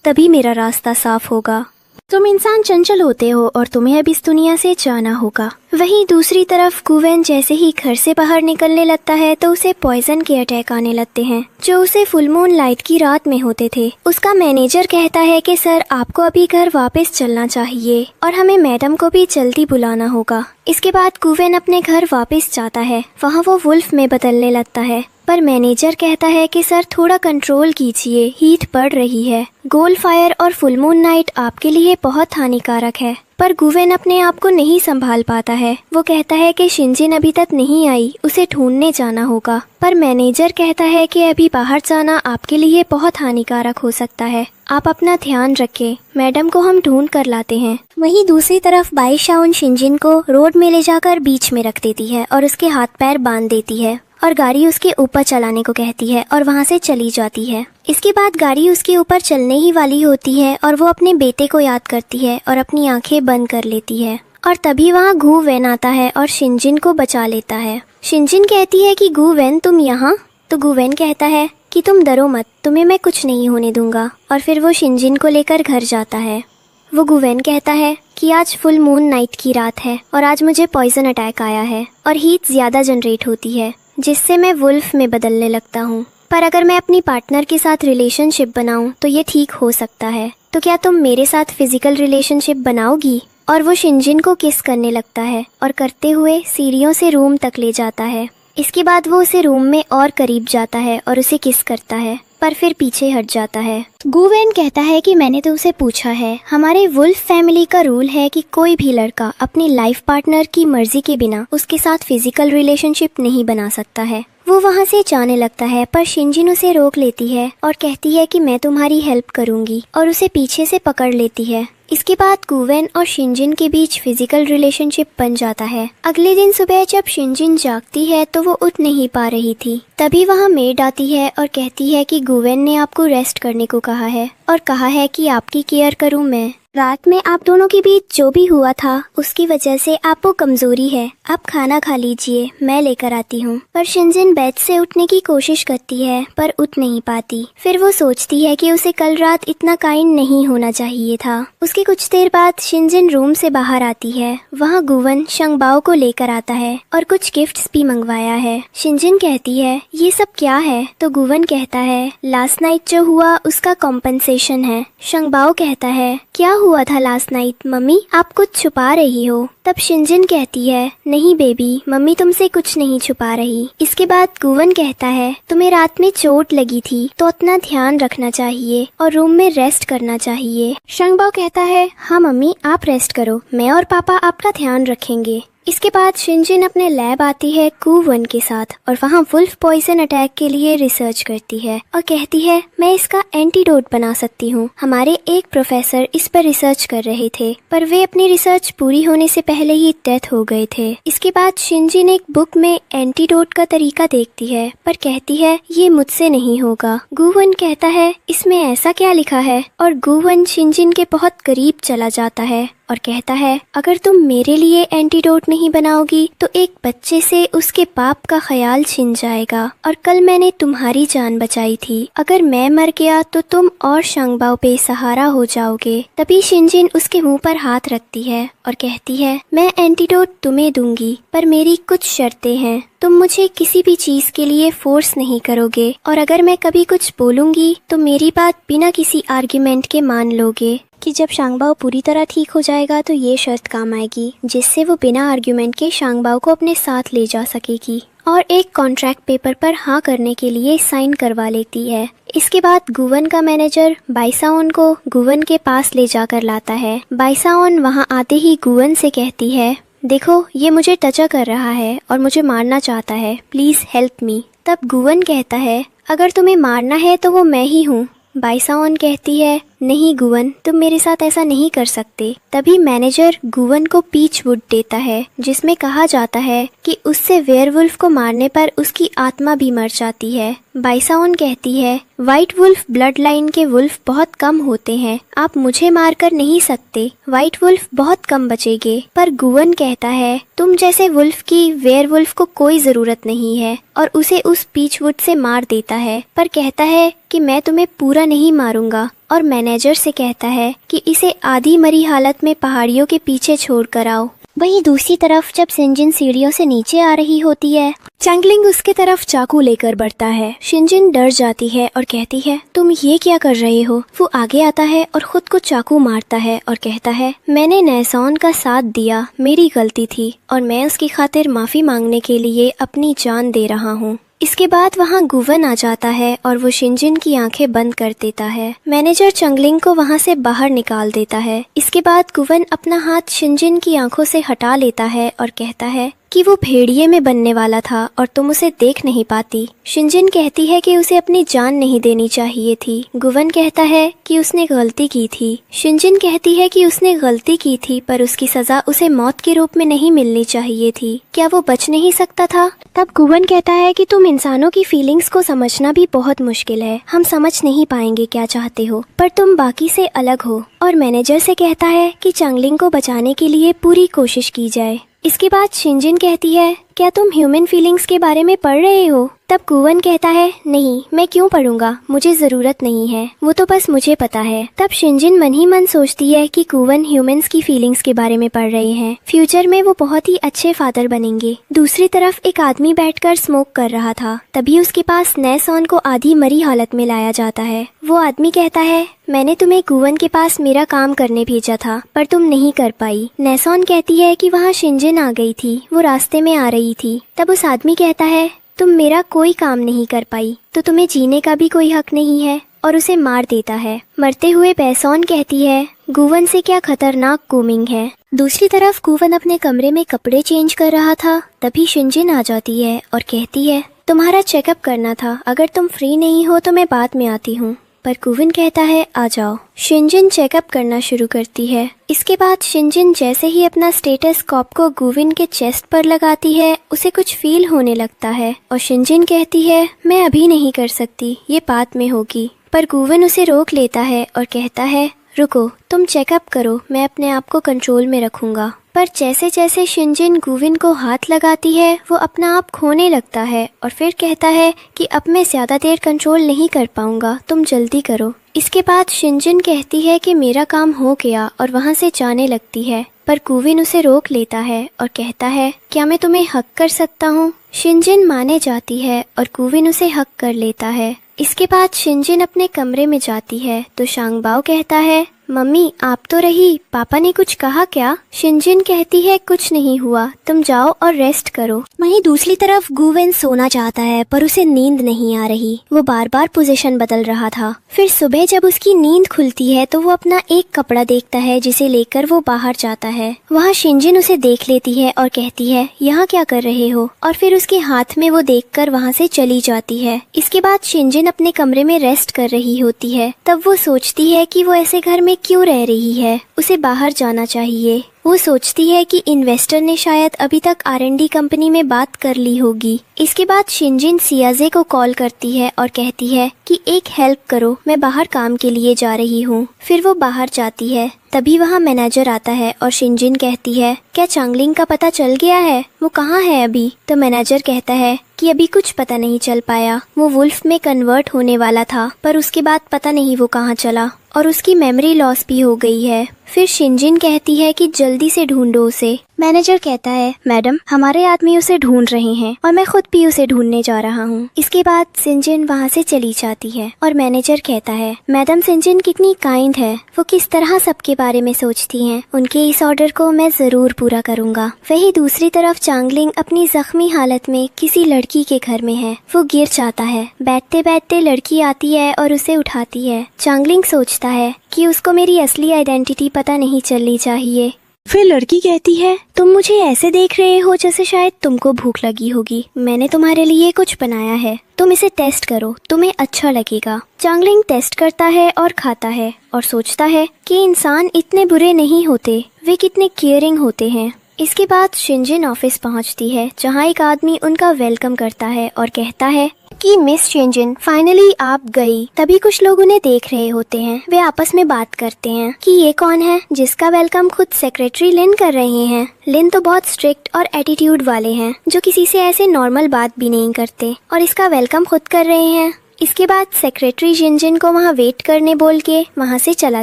तभी मेरा रास्ता साफ होगा। तुम इंसान चंचल होते हो और तुम्हें अब इस दुनिया से जाना होगा। वहीं दूसरी तरफ गुवेन जैसे ही घर से बाहर निकलने लगता है तो उसे पॉइजन के अटैक आने लगते हैं, जो उसे फुल मून लाइट की रात में होते थे। उसका मैनेजर कहता है कि सर आपको अभी घर वापस चलना चाहिए और हमें मैडम को भी जल्दी बुलाना होगा। इसके बाद गुवेन अपने घर वापस जाता है। वहाँ वो वुल्फ में बदलने लगता है, पर मैनेजर कहता है कि सर थोड़ा कंट्रोल कीजिए, हीट बढ़ रही है। गोल्ड फायर और फुल मून नाइट आपके लिए बहुत हानिकारक है। पर गुवेन अपने आप को नहीं संभाल पाता है। वो कहता है कि शिनजिन अभी तक नहीं आई, उसे ढूंढने जाना होगा। पर मैनेजर कहता है कि अभी बाहर जाना आपके लिए बहुत हानिकारक हो सकता है, आप अपना ध्यान रखें, मैडम को हम ढूंढ कर लाते हैं। वहीं दूसरी तरफ बाइशाओन शिनजिन को रोड में ले जाकर बीच में रख देती है और उसके हाथ पैर बांध देती है और गाड़ी उसके ऊपर चलाने को कहती है और वहाँ से चली जाती है। इसके बाद गाड़ी उसके ऊपर चलने ही वाली होती है और वो अपने बेटे को याद करती है और अपनी आंखें बंद कर लेती है। और तभी वहाँ गुवेन आता है और शिनजिन को बचा लेता है। शिनजिन कहती है कि गुवेन तुम यहाँ? तो गुवेन कहता है कि तुम डरो मत, तुम्हें मैं कुछ नहीं होने दूंगा। और फिर वो शिनजिन को लेकर घर जाता है। वो गुवेन कहता है कि आज फुल मून नाइट की रात है और आज मुझे पॉइजन अटैक आया है और हीट ज्यादा जनरेट होती है, जिससे मैं वुल्फ में बदलने लगता हूँ। पर अगर मैं अपनी पार्टनर के साथ रिलेशनशिप बनाऊँ तो ये ठीक हो सकता है, तो क्या तुम मेरे साथ फिजिकल रिलेशनशिप बनाओगी? और वो शिनजिन को किस करने लगता है और करते हुए सीढ़ियों से रूम तक ले जाता है। इसके बाद वो उसे रूम में और करीब जाता है और उसे किस करता है, पर फिर पीछे हट जाता है। गुवेन कहता है कि मैंने तो उसे पूछा है, हमारे वुल्फ फैमिली का रूल है कि कोई भी लड़का अपनी लाइफ पार्टनर की मर्जी के बिना उसके साथ फिजिकल रिलेशनशिप नहीं बना सकता है। वो वहाँ से जाने लगता है, पर शिनजिन उसे रोक लेती है और कहती है कि मैं तुम्हारी हेल्प करूंगी और उसे पीछे से पकड़ लेती है। इसके बाद गुवेन और शिनजिन के बीच फिजिकल रिलेशनशिप बन जाता है। अगले दिन सुबह जब शिनजिन जागती है तो वो उठ नहीं पा रही थी। तभी वहाँ मेड आती है और कहती है कि गुवेन ने आपको रेस्ट करने को कहा है और कहा है कि आपकी केयर करूँ मैं। रात में आप दोनों के बीच जो भी हुआ था उसकी वजह से आपको कमजोरी है, आप खाना खा लीजिए, मैं लेकर आती हूँ। पर शिनजिन बेड से उठने की कोशिश करती है पर उठ नहीं पाती। फिर वो सोचती है कि उसे कल रात इतना काइंड नहीं होना चाहिए था। उसके कुछ देर बाद शिनजिन रूम से बाहर आती है। वहाँ गुवन शंगबाओ को लेकर आता है और कुछ गिफ्ट्स भी मंगवाया है। शिनजिन कहती है ये सब क्या है? तो गुवन कहता है लास्ट नाइट जो हुआ उसका कॉम्पेंसेशन है। शंगबाओ कहता है क्या हुआ था लास्ट नाइट? मम्मी आप कुछ छुपा रही हो। तब शिनजिन कहती है नहीं बेबी, मम्मी तुमसे कुछ नहीं छुपा रही। इसके बाद गुवन कहता है तुम्हें रात में चोट लगी थी तो अपना ध्यान रखना चाहिए और रूम में रेस्ट करना चाहिए। शंगबाओ कहता है हाँ मम्मी आप रेस्ट करो, मैं और पापा आपका ध्यान रखेंगे। इसके बाद शिनजिन अपने लैब आती है गुवन के साथ और वहाँ वुल्फ पॉइजन अटैक के लिए रिसर्च करती है और कहती है मैं इसका एंटीडोट बना सकती हूँ। हमारे एक प्रोफेसर इस पर रिसर्च कर रहे थे पर वे अपनी रिसर्च पूरी होने से पहले ही डेथ हो गए थे। इसके बाद शिनजिन एक बुक में एंटीडोट का तरीका देखती है पर कहती है ये मुझसे नहीं होगा। गुवन कहता है इसमें ऐसा क्या लिखा है और गुवन शिनजिन के बहुत करीब चला जाता है और कहता है अगर तुम मेरे लिए एंटीडोट नहीं बनाओगी तो एक बच्चे से उसके पाप का ख्याल छिन जाएगा और कल मैंने तुम्हारी जान बचाई थी। अगर मैं मर गया तो तुम और शंगबाओ बेसहारा हो जाओगे। तभी शिनजिन उसके मुंह पर हाथ रखती है और कहती है मैं एंटीडोट तुम्हें दूंगी पर मेरी कुछ शर्तें हैं। तुम मुझे किसी भी चीज के लिए फोर्स नहीं करोगे और अगर मैं कभी कुछ बोलूंगी तो मेरी बात बिना किसी आर्ग्यूमेंट के मान लोगे कि जब शांगबाओ पूरी तरह ठीक हो जाएगा तो ये शर्त काम आएगी जिससे वो बिना आर्ग्यूमेंट के शांगबाओ को अपने साथ ले जा सकेगी और एक कॉन्ट्रैक्ट पेपर पर हाँ करने के लिए साइन करवा लेती है। इसके बाद गुवन का मैनेजर बाइसाओन को गुवन के पास ले जाकर लाता है। बाइसाओन वहाँ आते ही गुवन से कहती है देखो ये मुझे टचा कर रहा है और मुझे मारना चाहता है, प्लीज हेल्प मी। तब गुवन कहता है अगर तुम्हें मारना है तो वो मैं ही हूँ। बाइसाओन कहती है नहीं गुवन तुम मेरे साथ ऐसा नहीं कर सकते। तभी मैनेजर गुवन को पीच वुड देता है जिसमें कहा जाता है कि उससे वेयरवुल्फ को मारने पर उसकी आत्मा भी मर जाती है। बाइसाओन कहती है व्हाइट वुल्फ ब्लड लाइन के वुल्फ बहुत कम होते हैं, आप मुझे मार कर नहीं सकते, व्हाइट वुल्फ बहुत कम बचेंगे। पर गुवन कहता है तुम जैसे वुल्फ की वेयरवुल्फ को कोई जरूरत नहीं है और उसे उस पीच वुड से मार देता है पर कहता है कि मैं तुम्हें पूरा नहीं मारूंगा और मैनेजर से कहता है कि इसे आधी मरी हालत में पहाड़ियों के पीछे छोड़ कर आओ। वहीं दूसरी तरफ जब शिनजिन सीढ़ियों से नीचे आ रही होती है चंगलिंग उसके तरफ चाकू लेकर बढ़ता है। शिनजिन डर जाती है और कहती है तुम ये क्या कर रहे हो। वो आगे आता है और खुद को चाकू मारता है और कहता है मैंने नैसॉन का साथ दिया, मेरी गलती थी और मैं उसकी खातिर माफी मांगने के लिए अपनी जान दे रहा हूँ। इसके बाद वहाँ गुवन आ जाता है और वो शिनजिन की आंखें बंद कर देता है। मैनेजर चंगलिंग को वहाँ से बाहर निकाल देता है। इसके बाद गुवन अपना हाथ शिनजिन की आंखों से हटा लेता है और कहता है कि वो भेड़िए में बनने वाला था और तुम उसे देख नहीं पाती। शिनजिन कहती है कि उसे अपनी जान नहीं देनी चाहिए थी। गुवन कहता है कि उसने गलती की थी। शिनजिन कहती है कि उसने गलती की थी पर उसकी सजा उसे मौत के रूप में नहीं मिलनी चाहिए थी, क्या वो बच नहीं सकता था। तब गुवन कहता है कि तुम इंसानों की फीलिंग्स को समझना भी बहुत मुश्किल है, हम समझ नहीं पाएंगे क्या चाहते हो, पर तुम बाकी से अलग हो। और मैनेजर से कहता है कि चंगलिंग को बचाने के लिए पूरी कोशिश की जाए। इसके बाद शिनजिन कहती है क्या तुम ह्यूमन फीलिंग्स के बारे में पढ़ रहे हो। तब गुवन कहता है नहीं, मैं क्यों पढ़ूंगा, मुझे जरूरत नहीं है, वो तो बस मुझे पता है। तब शिनजिन मन ही मन सोचती है कि गुवन ह्यूमंस की फीलिंग्स के बारे में पढ़ रहे हैं, फ्यूचर में वो बहुत ही अच्छे फादर बनेंगे। दूसरी तरफ एक आदमी बैठकर स्मोक कर रहा था। तभी उसके पास नैसॉन को आधी मरी हालत में लाया जाता है। वो आदमी कहता है मैंने तुम्हें गुवन के पास मेरा काम करने भेजा था पर तुम नहीं कर पाई। नैसॉन कहती है कि वहाँ शिनजिन आ गई थी, वो रास्ते में आ रही थी। तब उस आदमी कहता है तुम मेरा कोई काम नहीं कर पाई तो तुम्हें जीने का भी कोई हक नहीं है और उसे मार देता है। मरते हुए बैसॉन कहती है गुवन से क्या खतरनाक कूमिंग है। दूसरी तरफ गुवन अपने कमरे में कपड़े चेंज कर रहा था। तभी शिनजिन आ जाती है और कहती है तुम्हारा चेकअप करना था, अगर तुम फ्री नहीं हो तो मैं बाद में आती हूँ। पर गुवन कहता है आ जाओ। शिनजिन चेकअप करना शुरू करती है। इसके बाद शिनजिन जैसे ही अपना स्टेटस्कोप को गुवन के चेस्ट पर लगाती है उसे कुछ फील होने लगता है और शिनजिन कहती है मैं अभी नहीं कर सकती, ये बाद में होगी। पर गुवन उसे रोक लेता है और कहता है रुको, तुम चेकअप करो, मैं अपने आप को कंट्रोल में रखूंगा। पर जैसे जैसे शिनजिन गुवन को हाथ लगाती है वो अपना आप खोने लगता है और फिर कहता है कि अब मैं ज्यादा देर कंट्रोल नहीं कर पाऊंगा, तुम जल्दी करो। इसके बाद शिनजिन कहती है कि मेरा काम हो गया और वहाँ से जाने लगती है। पर गुवन उसे रोक लेता है और कहता है क्या मैं तुम्हें हक कर सकता हूँ। शिनजिन माने जाती है और गुवन उसे हक कर लेता है। इसके बाद शिनजिन अपने कमरे में जाती है तो शांगबाओ कहता है मम्मी आप तो रही, पापा ने कुछ कहा क्या? शिनजिन कहती है कुछ नहीं हुआ, तुम जाओ और रेस्ट करो। वहीं दूसरी तरफ गुवेन सोना चाहता है पर उसे नींद नहीं आ रही। वो बार बार पोजीशन बदल रहा था। फिर सुबह जब उसकी नींद खुलती है तो वो अपना एक कपड़ा देखता है जिसे लेकर वो बाहर जाता है। वहाँ शिनजिन उसे देख लेती है और कहती है यहाँ क्या कर रहे हो, और फिर उसके हाथ में वो देखकर वहाँ से चली जाती है। इसके बाद शिनजिन अपने कमरे में रेस्ट कर रही होती है। तब वो सोचती है कि वो ऐसे घर में क्यों रह रही है, उसे बाहर जाना चाहिए। वो सोचती है कि इन्वेस्टर ने शायद अभी तक R&D कंपनी में बात कर ली होगी। इसके बाद शिनजिन सियाजे को कॉल करती है और कहती है कि एक हेल्प करो, मैं बाहर काम के लिए जा रही हूँ। फिर वो बाहर जाती है। तभी वहाँ मैनेजर आता है और शिनजिन कहती है क्या चांगलिंग का पता चल गया है, वो कहाँ है अभी? तो मैनेजर कहता है कि अभी कुछ पता नहीं चल पाया, वो वुल्फ में कन्वर्ट होने वाला था पर उसके बाद पता नहीं वो कहाँ चला और उसकी मेमोरी लॉस भी हो गई है। फिर शिनजिन कहती है कि जल्दी से ढूंढो उसे। मैनेजर कहता है मैडम हमारे आदमी उसे ढूंढ रहे हैं और मैं खुद भी उसे ढूंढने जा रहा हूँ। इसके बाद शिनजिन वहाँ से चली जाती है और मैनेजर कहता है मैडम शिनजिन कितनी काइंड है, वो किस तरह सबके बारे में सोचती हैं, उनके इस ऑर्डर को मैं जरूर पूरा करूँगा। वही दूसरी तरफ चांगलिंग अपनी जख्मी हालत में किसी लड़की के घर में है। वो गिर जाता है। बैठते बैठते लड़की आती है और उसे उठाती है। चांगलिंग सोचता है कि उसको मेरी असली आइडेंटिटी पता नहीं चलनी चाहिए। फिर लड़की कहती है तुम मुझे ऐसे देख रहे हो जैसे शायद तुमको भूख लगी होगी, मैंने तुम्हारे लिए कुछ बनाया है, तुम इसे टेस्ट करो, तुम्हें अच्छा लगेगा। चांगलिंग टेस्ट करता है और खाता है और सोचता है कि इंसान इतने बुरे नहीं होते, वे कितने केयरिंग होते हैं। इसके बाद शिनजिन ऑफिस पहुंचती है जहां एक आदमी उनका वेलकम करता है और कहता है कि मिस शिनजिन फाइनली आप गई। तभी कुछ लोग उन्हें देख रहे होते हैं। वे आपस में बात करते हैं कि ये कौन है जिसका वेलकम खुद सेक्रेटरी लिन कर रहे हैं। लिन तो बहुत स्ट्रिक्ट और एटीट्यूड वाले हैं जो किसी से ऐसे नॉर्मल बात भी नहीं करते और इसका वेलकम खुद कर रहे हैं। इसके बाद सेक्रेटरी जिनजिन को वहाँ वेट करने बोल के वहाँ से चला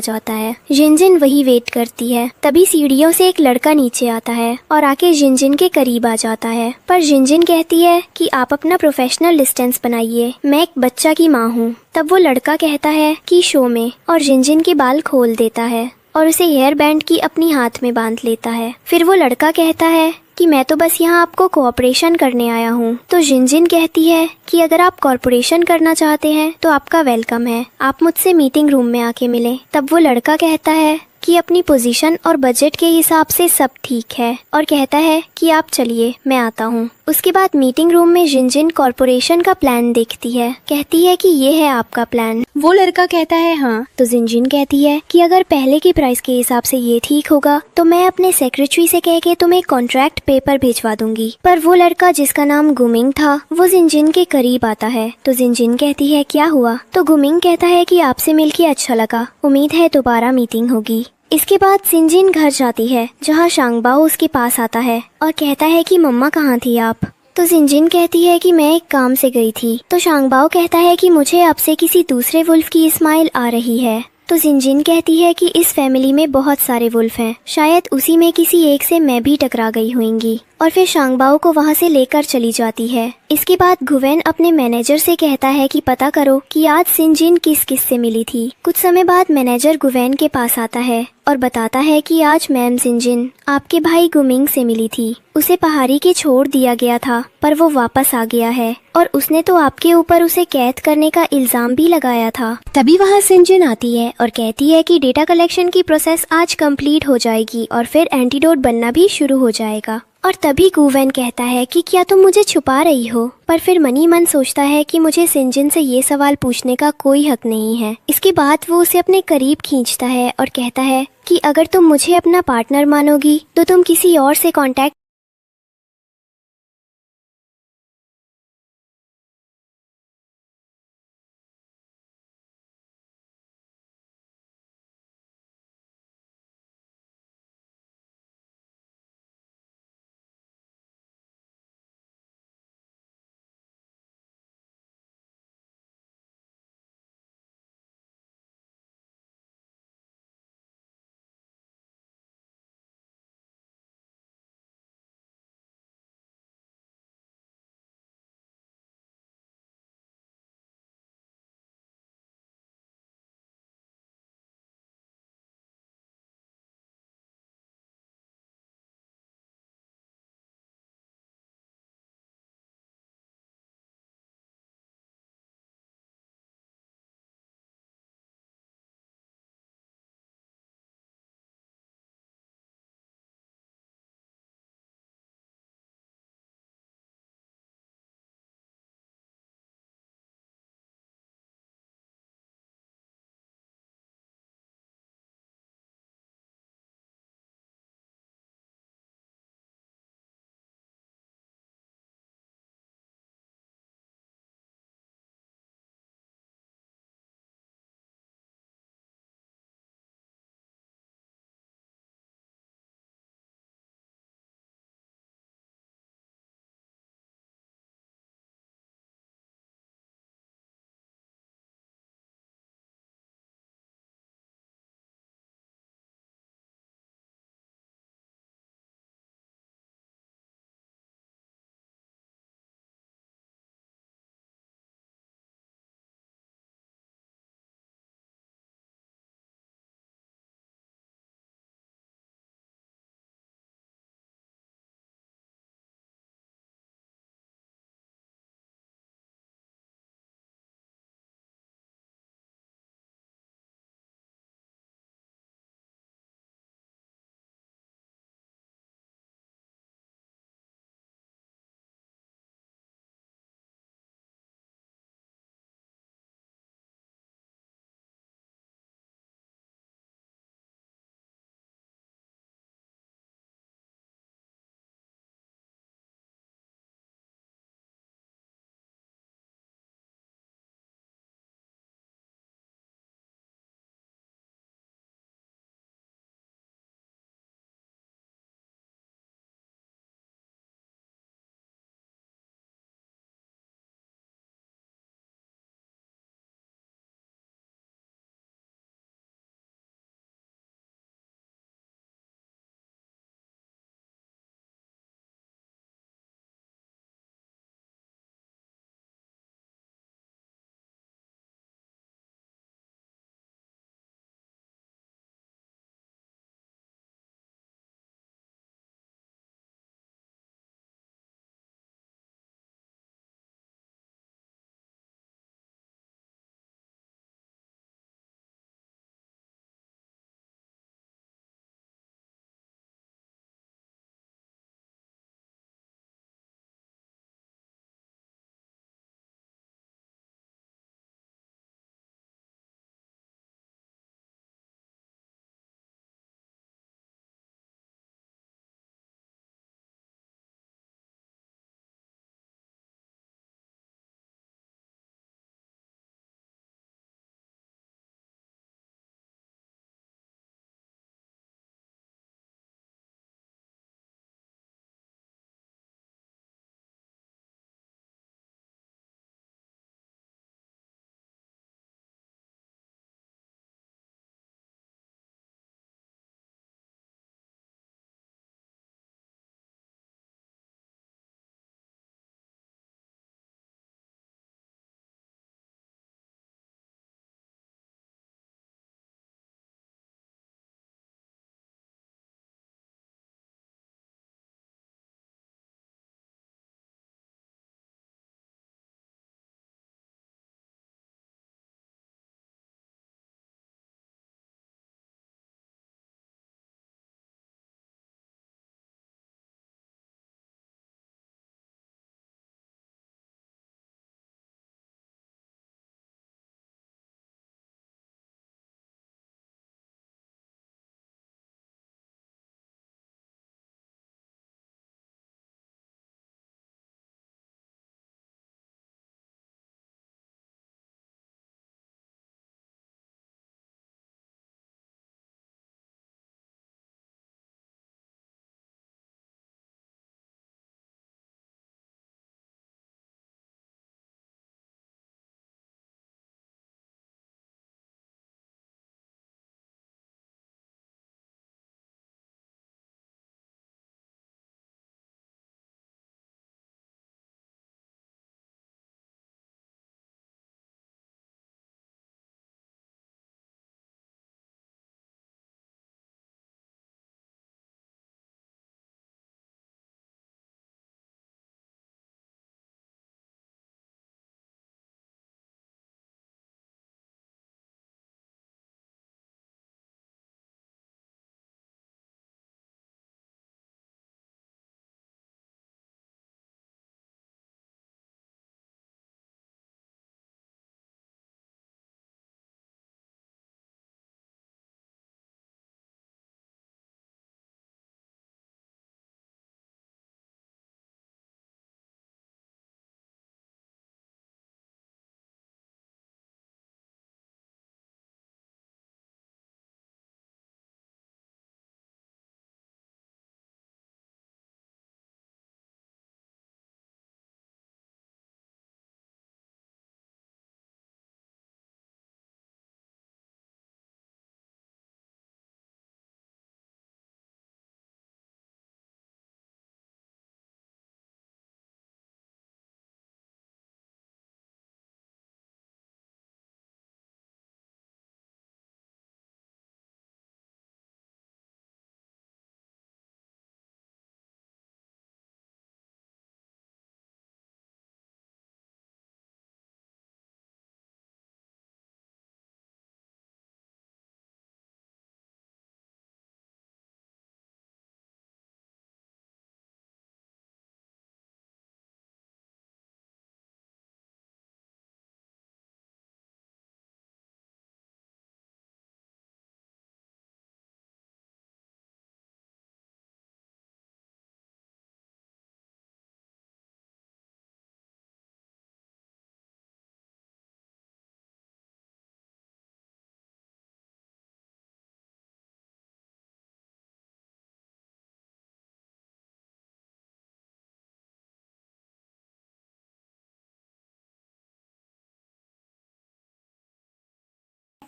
जाता है। जिनजिन वही वेट करती है। तभी सीढ़ियों से एक लड़का नीचे आता है और आके जिनजिन के करीब आ जाता है। पर जिनजिन कहती है कि आप अपना प्रोफेशनल डिस्टेंस बनाइए, मैं एक बच्चा की माँ हूँ। तब वो लड़का कहता है कि शो में, और जिनजिन के बाल खोल देता है और उसे हेयर बैंड की अपनी हाथ में बांध लेता है। फिर वो लड़का कहता है कि मैं तो बस यहाँ आपको कोऑपरेशन करने आया हूँ। तो जिनजिन कहती है कि अगर आप कॉर्पोरेशन करना चाहते हैं तो आपका वेलकम है, आप मुझसे मीटिंग रूम में आके मिलें। तब वो लड़का कहता है कि अपनी पोजीशन और बजट के हिसाब से सब ठीक है और कहता है कि आप चलिए मैं आता हूँ। उसके बाद मीटिंग रूम में जिनजिन कॉर्पोरेशन का प्लान देखती है। कहती है कि ये है आपका प्लान। वो लड़का कहता है हाँ। तो जिनजिन कहती है कि अगर पहले की प्राइस के हिसाब से ये ठीक होगा तो मैं अपने सेक्रेटरी से कह के तुम्हें कॉन्ट्रैक्ट पेपर भिजवा दूंगी। पर वो लड़का जिसका नाम गुमिंग था वो जिनजिन के करीब आता है। तो जिनजिन कहती है क्या हुआ? तो गुमिंग कहता है कि आपसे मिलके अच्छा लगा, उम्मीद है दोबारा मीटिंग होगी। इसके बाद सिंजिन घर जाती है जहाँ शांगबाओ उसके पास आता है और कहता है कि मम्मा कहाँ थी आप? तो जिनजिन कहती है कि मैं एक काम से गई थी। तो शांगबाओ कहता है कि मुझे आपसे किसी दूसरे वुल्फ की स्माइल आ रही है। तो जिनजिन कहती है कि इस फैमिली में बहुत सारे वुल्फ हैं, शायद उसी में किसी एक से मैं भी टकरा गई होंगी। और फिर शांगबाओ को वहाँ से लेकर चली जाती है। इसके बाद गुवेन अपने मैनेजर से कहता है कि पता करो कि आज सिंजिन किस किस से मिली थी। कुछ समय बाद मैनेजर गुवेन के पास आता है और बताता है कि आज मैम सिंजिन आपके भाई गुमिंग से मिली थी। उसे पहाड़ी के छोड़ दिया गया था पर वो वापस आ गया है और उसने तो आपके ऊपर उसे कैद करने का इल्जाम भी लगाया था। तभी वहाँ सिंजिन आती है और कहती है कि डेटा कलेक्शन की प्रोसेस आज कंप्लीट हो जाएगी और फिर एंटीडोट बनना भी शुरू हो जाएगा। और तभी गुवेन कहता है कि क्या तुम मुझे छुपा रही हो? पर फिर मनी मन सोचता है कि मुझे सिंजिन से ये सवाल पूछने का कोई हक नहीं है। इसके बाद वो उसे अपने करीब खींचता है और कहता है कि अगर तुम मुझे अपना पार्टनर मानोगी तो तुम किसी और से कांटेक्ट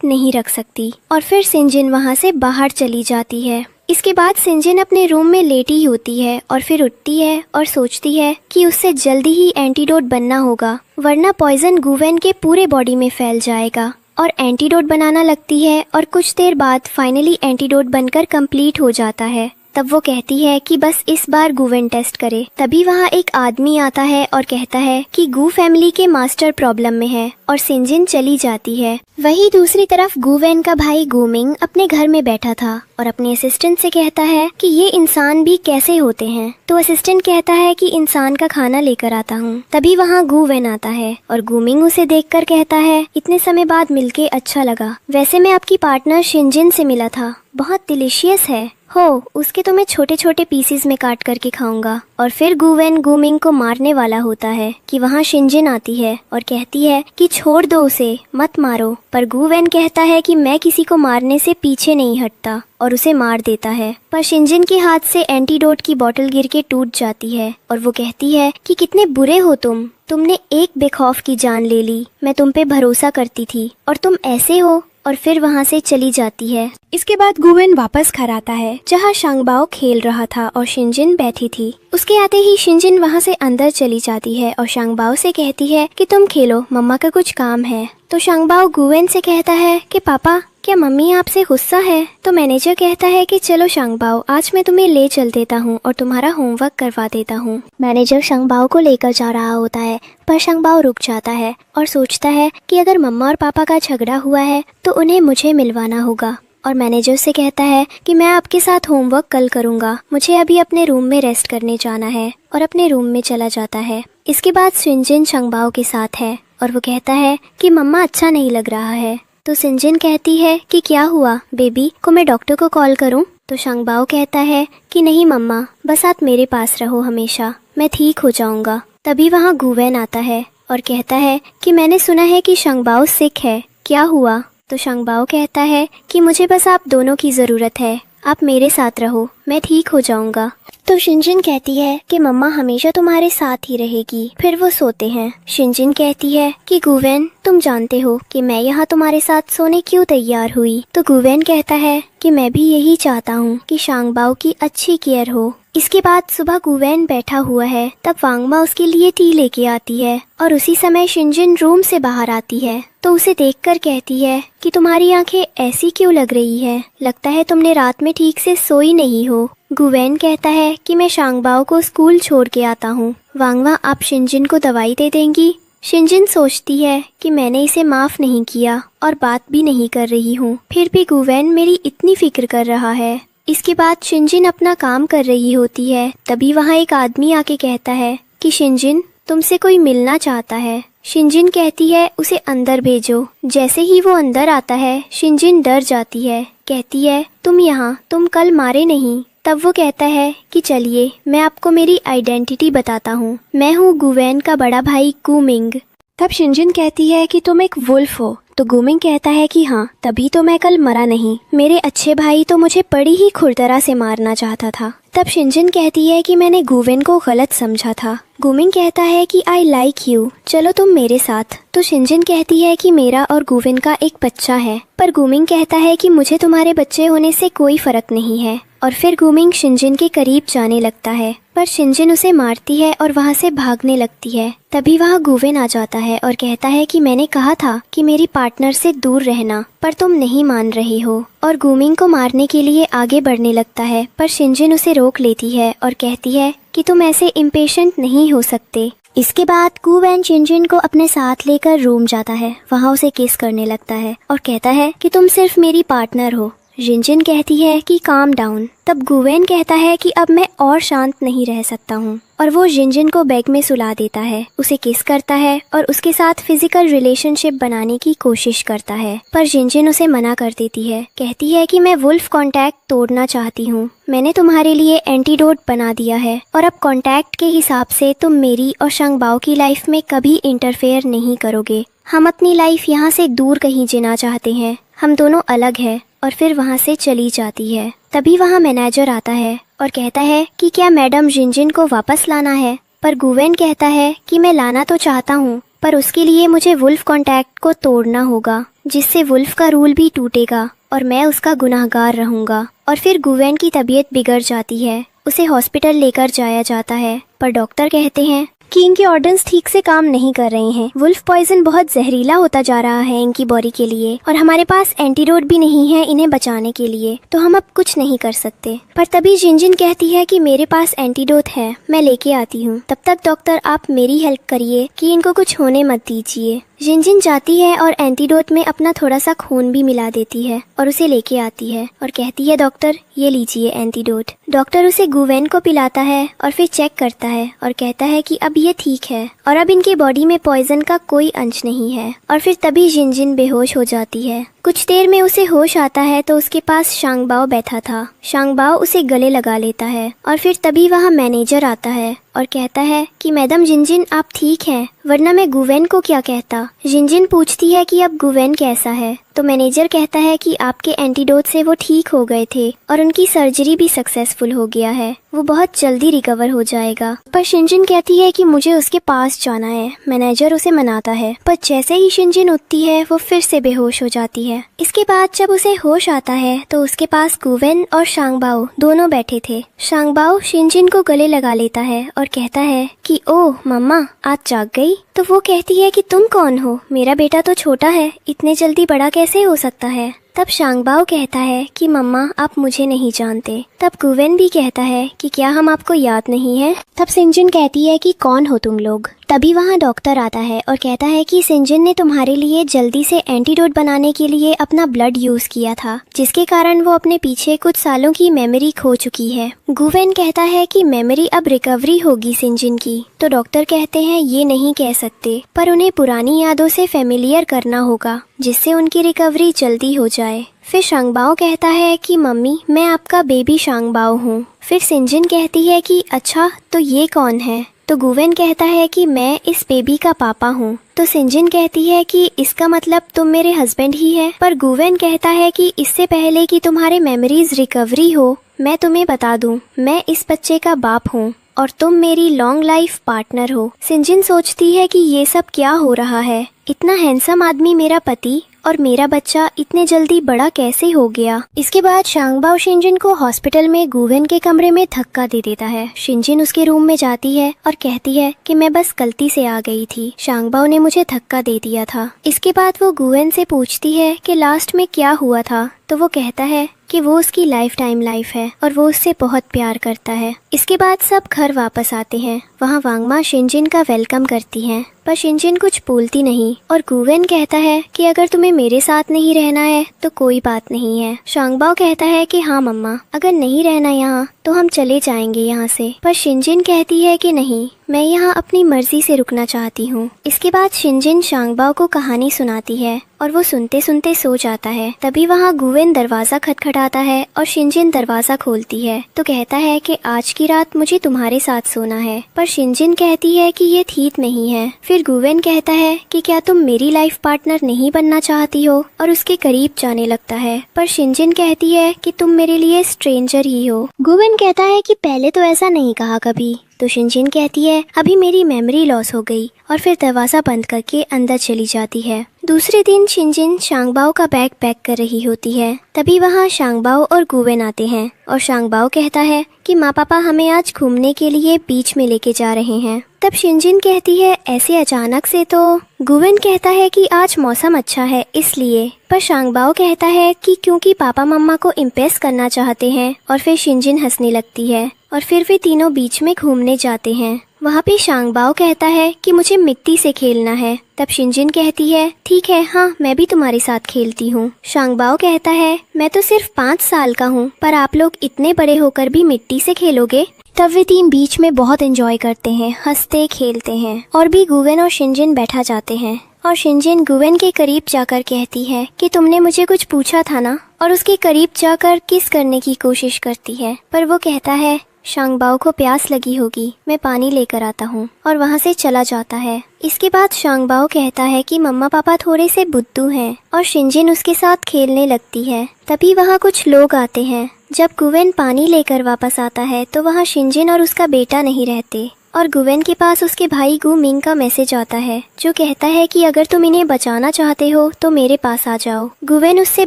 नहीं रख सकती। और फिर सिंजिन वहाँ से बाहर चली जाती है। इसके बाद सिंजिन अपने रूम में लेटी होती है और फिर उठती है और सोचती है कि उससे जल्दी ही एंटीडोट बनना होगा, वरना पॉइजन गुवेन के पूरे बॉडी में फैल जाएगा। और एंटीडोट बनाना लगती है और कुछ देर बाद फाइनली एंटीडोट बनकर कंप्लीट हो जाता है। तब वो कहती है कि बस इस बार गुवेन टेस्ट करे। तभी वहाँ एक आदमी आता है और कहता है कि गू फैमिली के मास्टर प्रॉब्लम में है और सिंजिन चली जाती है। वहीं दूसरी तरफ गुवेन का भाई गुमिंग अपने घर में बैठा था और अपने असिस्टेंट से कहता है कि ये इंसान भी कैसे होते हैं। तो असिस्टेंट कहता है कि इंसान का खाना लेकर आता हूँ। तभी वहाँ गुवेन आता है और गुमिंग उसे देखकर कहता है, इतने समय बाद मिलके अच्छा लगा। वैसे मैं आपकी पार्टनर शिंजिन से मिला था, बहुत डिलीशियस है हो, उसके तो मैं छोटे छोटे पीसेस में काट करके खाऊंगा। और फिर गुवेन गुमिंग को मारने वाला होता है कि वहाँ शिंजिन आती है और कहती है कि छोड़ दो उसे, मत मारो। पर गुवेन कहता है कि मैं किसी को मारने से पीछे नहीं हटता और उसे मार देता है। पर शिंजिन के हाथ से एंटीडोट की बोतल गिर के टूट जाती है और वो कहती है कि कितने बुरे हो तुमने एक बेखौफ की जान ले ली। मैं तुम पे भरोसा करती थी और तुम ऐसे हो। और फिर वहाँ से चली जाती है। इसके बाद गुवेन वापस घर आता है जहाँ शांगबाओ खेल रहा था और शिंजिन बैठी थी। उसके आते ही शिंजिन वहाँ से अंदर चली जाती है और शांगबाओ से कहती है कि तुम खेलो, मम्मा का कुछ काम है। तो शांगबाओ गुवेन से कहता है कि पापा क्या मम्मी आपसे गुस्सा है? तो मैनेजर कहता है कि चलो शांगबाओ, आज मैं तुम्हें ले चल देता हूँ और तुम्हारा होमवर्क करवा देता हूँ। मैनेजर शांगबाओ को लेकर जा रहा होता है पर शांगबाओ रुक जाता है और सोचता है कि अगर मम्मा और पापा का झगड़ा हुआ है तो उन्हें मुझे मिलवाना होगा। और मैनेजर से कहता है कि मैं आपके साथ होमवर्क कल करूँगा, मुझे अभी अपने रूम में रेस्ट करने जाना है। और अपने रूम में चला जाता है। इसके बाद शिंजिन शांगबाओ के साथ है और वो कहता है कि मम्मा अच्छा नहीं लग रहा है। तो शिंजिन कहती है कि क्या हुआ बेबी, को मैं डॉक्टर को कॉल करूं? तो शांगबाओ कहता है कि नहीं मम्मा, बस आप मेरे पास रहो हमेशा, मैं ठीक हो जाऊंगा। तभी वहाँ गुवेन आता है और कहता है कि मैंने सुना है कि शांगबाओ सिक है, क्या हुआ? तो शांगबाओ कहता है कि मुझे बस आप दोनों की ज़रूरत है, आप मेरे साथ रहो, मैं ठीक हो जाऊंगा। तो शिंजिन कहती है कि मम्मा हमेशा तुम्हारे साथ ही रहेगी। फिर वो सोते हैं। शिंजिन कहती है कि गुवेन, तुम जानते हो कि मैं यहाँ तुम्हारे साथ सोने क्यों तैयार हुई? तो गुवेन कहता है कि मैं भी यही चाहता हूँ कि शांगबाओ की अच्छी केयर हो। इसके बाद सुबह गुवेन बैठा हुआ है, तब वांगमा उसके लिए टी लेके आती है और उसी समय शिंजिन रूम से बाहर आती है। तो उसे देखकर कहती है कि तुम्हारी आंखें ऐसी क्यों लग रही है, लगता है तुमने रात में ठीक से सोई नहीं हो। गुवेन कहता है कि मैं शांगबाओ को स्कूल छोड़ के आता हूँ। वांगमा, आप शिंजिन को दवाई दे देंगी? शिंजिन सोचती है कि मैंने इसे माफ नहीं किया और बात भी नहीं कर रही हूँ, फिर भी गुवेन मेरी इतनी फिक्र कर रहा है। इसके बाद शिंजिन अपना काम कर रही होती है। तभी वहाँ एक आदमी आके कहता है कि शिंजिन, तुमसे कोई मिलना चाहता है। शिंजिन कहती है उसे अंदर भेजो। जैसे ही वो अंदर आता है शिंजिन डर जाती है, कहती है तुम यहाँ, तुम कल मारे नहीं। तब वो कहता है कि चलिए मैं आपको मेरी आइडेंटिटी बताता हूँ, मैं हूँ गुवेन का बड़ा भाई गुमिंग। तब शिंजिन कहती है कि तुम एक वुल्फ हो। तो गुमिंग कहता है कि हाँ, तभी तो मैं कल मरा नहीं, मेरे अच्छे भाई तो मुझे बड़ी ही खुरदरा से मारना चाहता था। तब शिंजिन कहती है कि मैंने गुवेन को गलत समझा था। गुमिंग कहता है कि आई लाइक यू, चलो तुम मेरे साथ। तो शिंजिन कहती है कि मेरा और गुवेन का एक बच्चा है। पर गुमिंग कहता है कि मुझे तुम्हारे बच्चे होने से कोई फर्क नहीं है। और फिर गुमिंग शिंजिन के करीब जाने लगता है, पर शिंजिन उसे मारती है और वहाँ से भागने लगती है। तभी वहाँ गुवेन आ जाता है और कहता है कि मैंने कहा था कि मेरी पार्टनर से दूर रहना, पर तुम नहीं मान रही हो। और गुमिंग को मारने के लिए आगे बढ़ने लगता है, पर शिंजिन उसे रोक लेती है और कहती है कि तुम ऐसे इम्पेशेंट नहीं हो सकते। इसके बाद गुवेन शिंजिन को अपने साथ लेकर रूम जाता है, वहाँ उसे किस करने लगता है और कहता है कि तुम सिर्फ मेरी पार्टनर हो। शिंजिन कहती है कि काम डाउन। तब गुवेन कहता है कि अब मैं और शांत नहीं रह सकता हूँ और वो शिंजिन को बेड में सुला देता है, उसे किस करता है और उसके साथ फिजिकल रिलेशनशिप बनाने की कोशिश करता है। पर शिंजिन उसे मना कर देती है, कहती है कि मैं वुल्फ कांटेक्ट तोड़ना चाहती हूँ, मैंने तुम्हारे लिए एंटीडोट बना दिया है और अब कांटेक्ट के हिसाब से तुम मेरी और शांगबाओ की लाइफ में कभी इंटरफेयर नहीं करोगे। हम अपनी लाइफ यहाँ से दूर कहीं जीना चाहते हैं, हम दोनों अलग है। और फिर वहाँ से चली जाती है। तभी वहाँ मैनेजर आता है और कहता है कि क्या मैडम शिंजिन को वापस लाना है? पर गुवेन कहता है कि मैं लाना तो चाहता हूँ, पर उसके लिए मुझे वुल्फ कॉन्टैक्ट को तोड़ना होगा, जिससे वुल्फ का रूल भी टूटेगा और मैं उसका गुनाहगार रहूंगा। और फिर गुवेन की तबीयत बिगड़ जाती है, उसे हॉस्पिटल लेकर जाया जाता है, पर डॉक्टर कहते हैं कि इनके ऑर्गन्स ठीक से काम नहीं कर रहे हैं। वुल्फ पॉइजन बहुत जहरीला होता जा रहा है इनकी बॉडी के लिए और हमारे पास एंटीडोट भी नहीं है इन्हें बचाने के लिए, तो हम अब कुछ नहीं कर सकते। पर तभी जिनजिन कहती है कि मेरे पास एंटीडोट है, मैं लेके आती हूँ। तब तक डॉक्टर आप मेरी हेल्प करिए कि इनको कुछ होने मत दीजिए। जिनजिन जाती है और एंटीडोट में अपना थोड़ा सा खून भी मिला देती है और उसे लेके आती है और कहती है डॉक्टर ये लीजिए एंटीडोट। डॉक्टर उसे गुवेन को पिलाता है और फिर चेक करता है और कहता है कि अब ये ठीक है और अब इनके बॉडी में पॉइजन का कोई अंश नहीं है। और फिर तभी जिनजिन बेहोश हो जाती है। कुछ देर में उसे होश आता है तो उसके पास शांगबाओ बैठा था। शांगबाओ उसे गले लगा लेता है और फिर तभी वहाँ मैनेजर आता है और कहता है कि मैडम जिनजिन आप ठीक हैं, वरना मैं गुवेन को क्या कहता। जिनजिन पूछती है कि अब गुवेन कैसा है, तो मैनेजर कहता है कि आपके एंटीडोट से वो ठीक हो गए थे और उनकी सर्जरी भी सक्सेसफुल हो गया है, वो बहुत जल्दी रिकवर हो जाएगा। पर शिनजिन कहती है कि मुझे उसके पास जाना है। मैनेजर उसे मनाता है, पर जैसे ही शिनजिन उठती है वो फिर से बेहोश हो जाती है। इसके बाद जब उसे होश आता है तो उसके पास गुवेन और शांगबाओ दोनों बैठे थे। शांगबाओ शिनजिन को गले लगा लेता है और कहता है कि ओह मम्मा आज जाग गई। तो वो कहती है कि तुम कौन हो, मेरा बेटा तो छोटा है, इतने जल्दी बड़ा कैसे हो सकता है। तब शांगबाओ कहता है कि मम्मा आप मुझे नहीं जानते। तब गुवेन भी कहता है कि क्या हम आपको याद नहीं है। तब शिनजिन कहती है कि कौन हो तुम लोग। तभी वहाँ डॉक्टर आता है और कहता है कि शिनजिन ने तुम्हारे लिए जल्दी से एंटीडोट बनाने के लिए अपना ब्लड यूज किया था, जिसके कारण वो अपने पीछे कुछ सालों की मेमोरी खो चुकी है। गुवेन कहता है कि मेमोरी अब रिकवरी होगी शिनजिन की। तो डॉक्टर कहते हैं ये नहीं कह सकते, पर उन्हें पुरानी यादों से फेमिलियर करना होगा, जिससे उनकी रिकवरी जल्दी हो जाए। फिर शांगबाओ कहता है कि मम्मी मैं आपका बेबी शांगबाओ हूँ। फिर शिनजिन कहती है कि अच्छा तो ये कौन है। तो गुवेन कहता है कि मैं इस बेबी का पापा हूँ। तो शिनजिन कहती है कि इसका मतलब तुम मेरे हस्बैंड ही है। पर गुवेन कहता है कि इससे पहले कि तुम्हारे मेमोरीज रिकवरी हो, मैं तुम्हें बता दूं, मैं इस बच्चे का बाप हूँ और तुम मेरी लॉन्ग लाइफ पार्टनर हो। शिनजिन सोचती है कि ये सब क्या हो रहा है, इतना हैंडसम आदमी मेरा पति और मेरा बच्चा इतने जल्दी बड़ा कैसे हो गया। इसके बाद शांगबाओ शिनजिन को हॉस्पिटल में गुवेन के कमरे में धक्का दे देता है। शिनजिन उसके रूम में जाती है और कहती है कि मैं बस गलती से आ गई थी, शांगबाओ ने मुझे धक्का दे दिया था। इसके बाद वो गुवेन से पूछती है कि लास्ट में क्या हुआ था। तो वो कहता है कि वो उसकी लाइफ टाइम लाइफ है और वो उससे बहुत प्यार करता है। इसके बाद सब घर वापस आते हैं। वहाँ वांगमा शिनजिन का वेलकम करती हैं, पर शिनजिन कुछ बोलती नहीं और गुवेन कहता है कि अगर तुम्हें मेरे साथ नहीं रहना है तो कोई बात नहीं है। शांगबाओ कहता है कि हाँ मम्मा, अगर नहीं रहना यहाँ तो हम चले जाएंगे यहाँ से। पर शिनजिन कहती है कि नहीं, मैं यहाँ अपनी मर्जी से रुकना चाहती हूँ। इसके बाद शिनजिन शांगबाओ को कहानी सुनाती है और वो सुनते सुनते सो जाता है। तभी वहाँ गुवेन दरवाजा खटखटाता है और शिनजिन दरवाजा खोलती है तो कहता है कि आज की रात मुझे तुम्हारे साथ सोना है। पर शिनजिन कहती है कि ये ठीक नहीं है। फिर गुवेन कहता है कि क्या तुम मेरी लाइफ पार्टनर नहीं बनना चाहती हो और उसके करीब जाने लगता है। पर शिनजिन कहती है कि तुम मेरे लिए स्ट्रेंजर ही हो। गुवेन कहता है कि पहले तो ऐसा नहीं कहा कभी। तो शिनजिन कहती है अभी मेरी मेमोरी लॉस हो गई और फिर दरवाजा बंद करके अंदर चली जाती है। दूसरे दिन शिनजिन शांगबाओ का बैग पैक कर रही होती है। तभी वहाँ शांगबाओ और गुवेन आते हैं और शांगबाओ कहता है कि माँ पापा हमें आज घूमने के लिए बीच में लेके जा रहे हैं। तब शिनजिन कहती है ऐसे अचानक से। तो गुवेन कहता है कि आज मौसम अच्छा है इसलिए। पर शांगबाओ कहता है कि क्योंकि पापा मम्मा को इम्प्रेस करना चाहते हैं। और फिर शिनजिन हंसने लगती है और फिर वे तीनों बीच में घूमने जाते हैं। वहाँ पे शांगबाओ कहता है कि मुझे मिट्टी से खेलना है। तब शिनजिन कहती है ठीक है, हाँ मैं भी तुम्हारे साथ खेलती हूँ। शांगबाओ कहता है मैं तो सिर्फ 5 साल का हूँ, पर आप लोग इतने बड़े होकर भी मिट्टी से खेलोगे। तब वे तीन बीच में बहुत एंजॉय करते हैं, हंसते खेलते हैं और भी गुवेन और शिनजिन बैठा जाते हैं। और शिनजिन गुवेन के करीब जाकर कहती है कि तुमने मुझे कुछ पूछा था ना, और उसके करीब जाकर किस करने की कोशिश करती है। पर वो कहता है शांगबाओ को प्यास लगी होगी, मैं पानी लेकर आता हूँ, और वहाँ से चला जाता है। इसके बाद शांगबाओ कहता है कि मम्मा पापा थोड़े से बुद्धू हैं और शिनजिन उसके साथ खेलने लगती है। तभी वहाँ कुछ लोग आते हैं। जब गुवेन पानी लेकर वापस आता है तो वहाँ शिनजिन और उसका बेटा नहीं रहते और गुवेन के पास उसके भाई गु मिंग का मैसेज आता है जो कहता है कि अगर तुम इन्हें बचाना चाहते हो तो मेरे पास आ जाओ। गुवेन उससे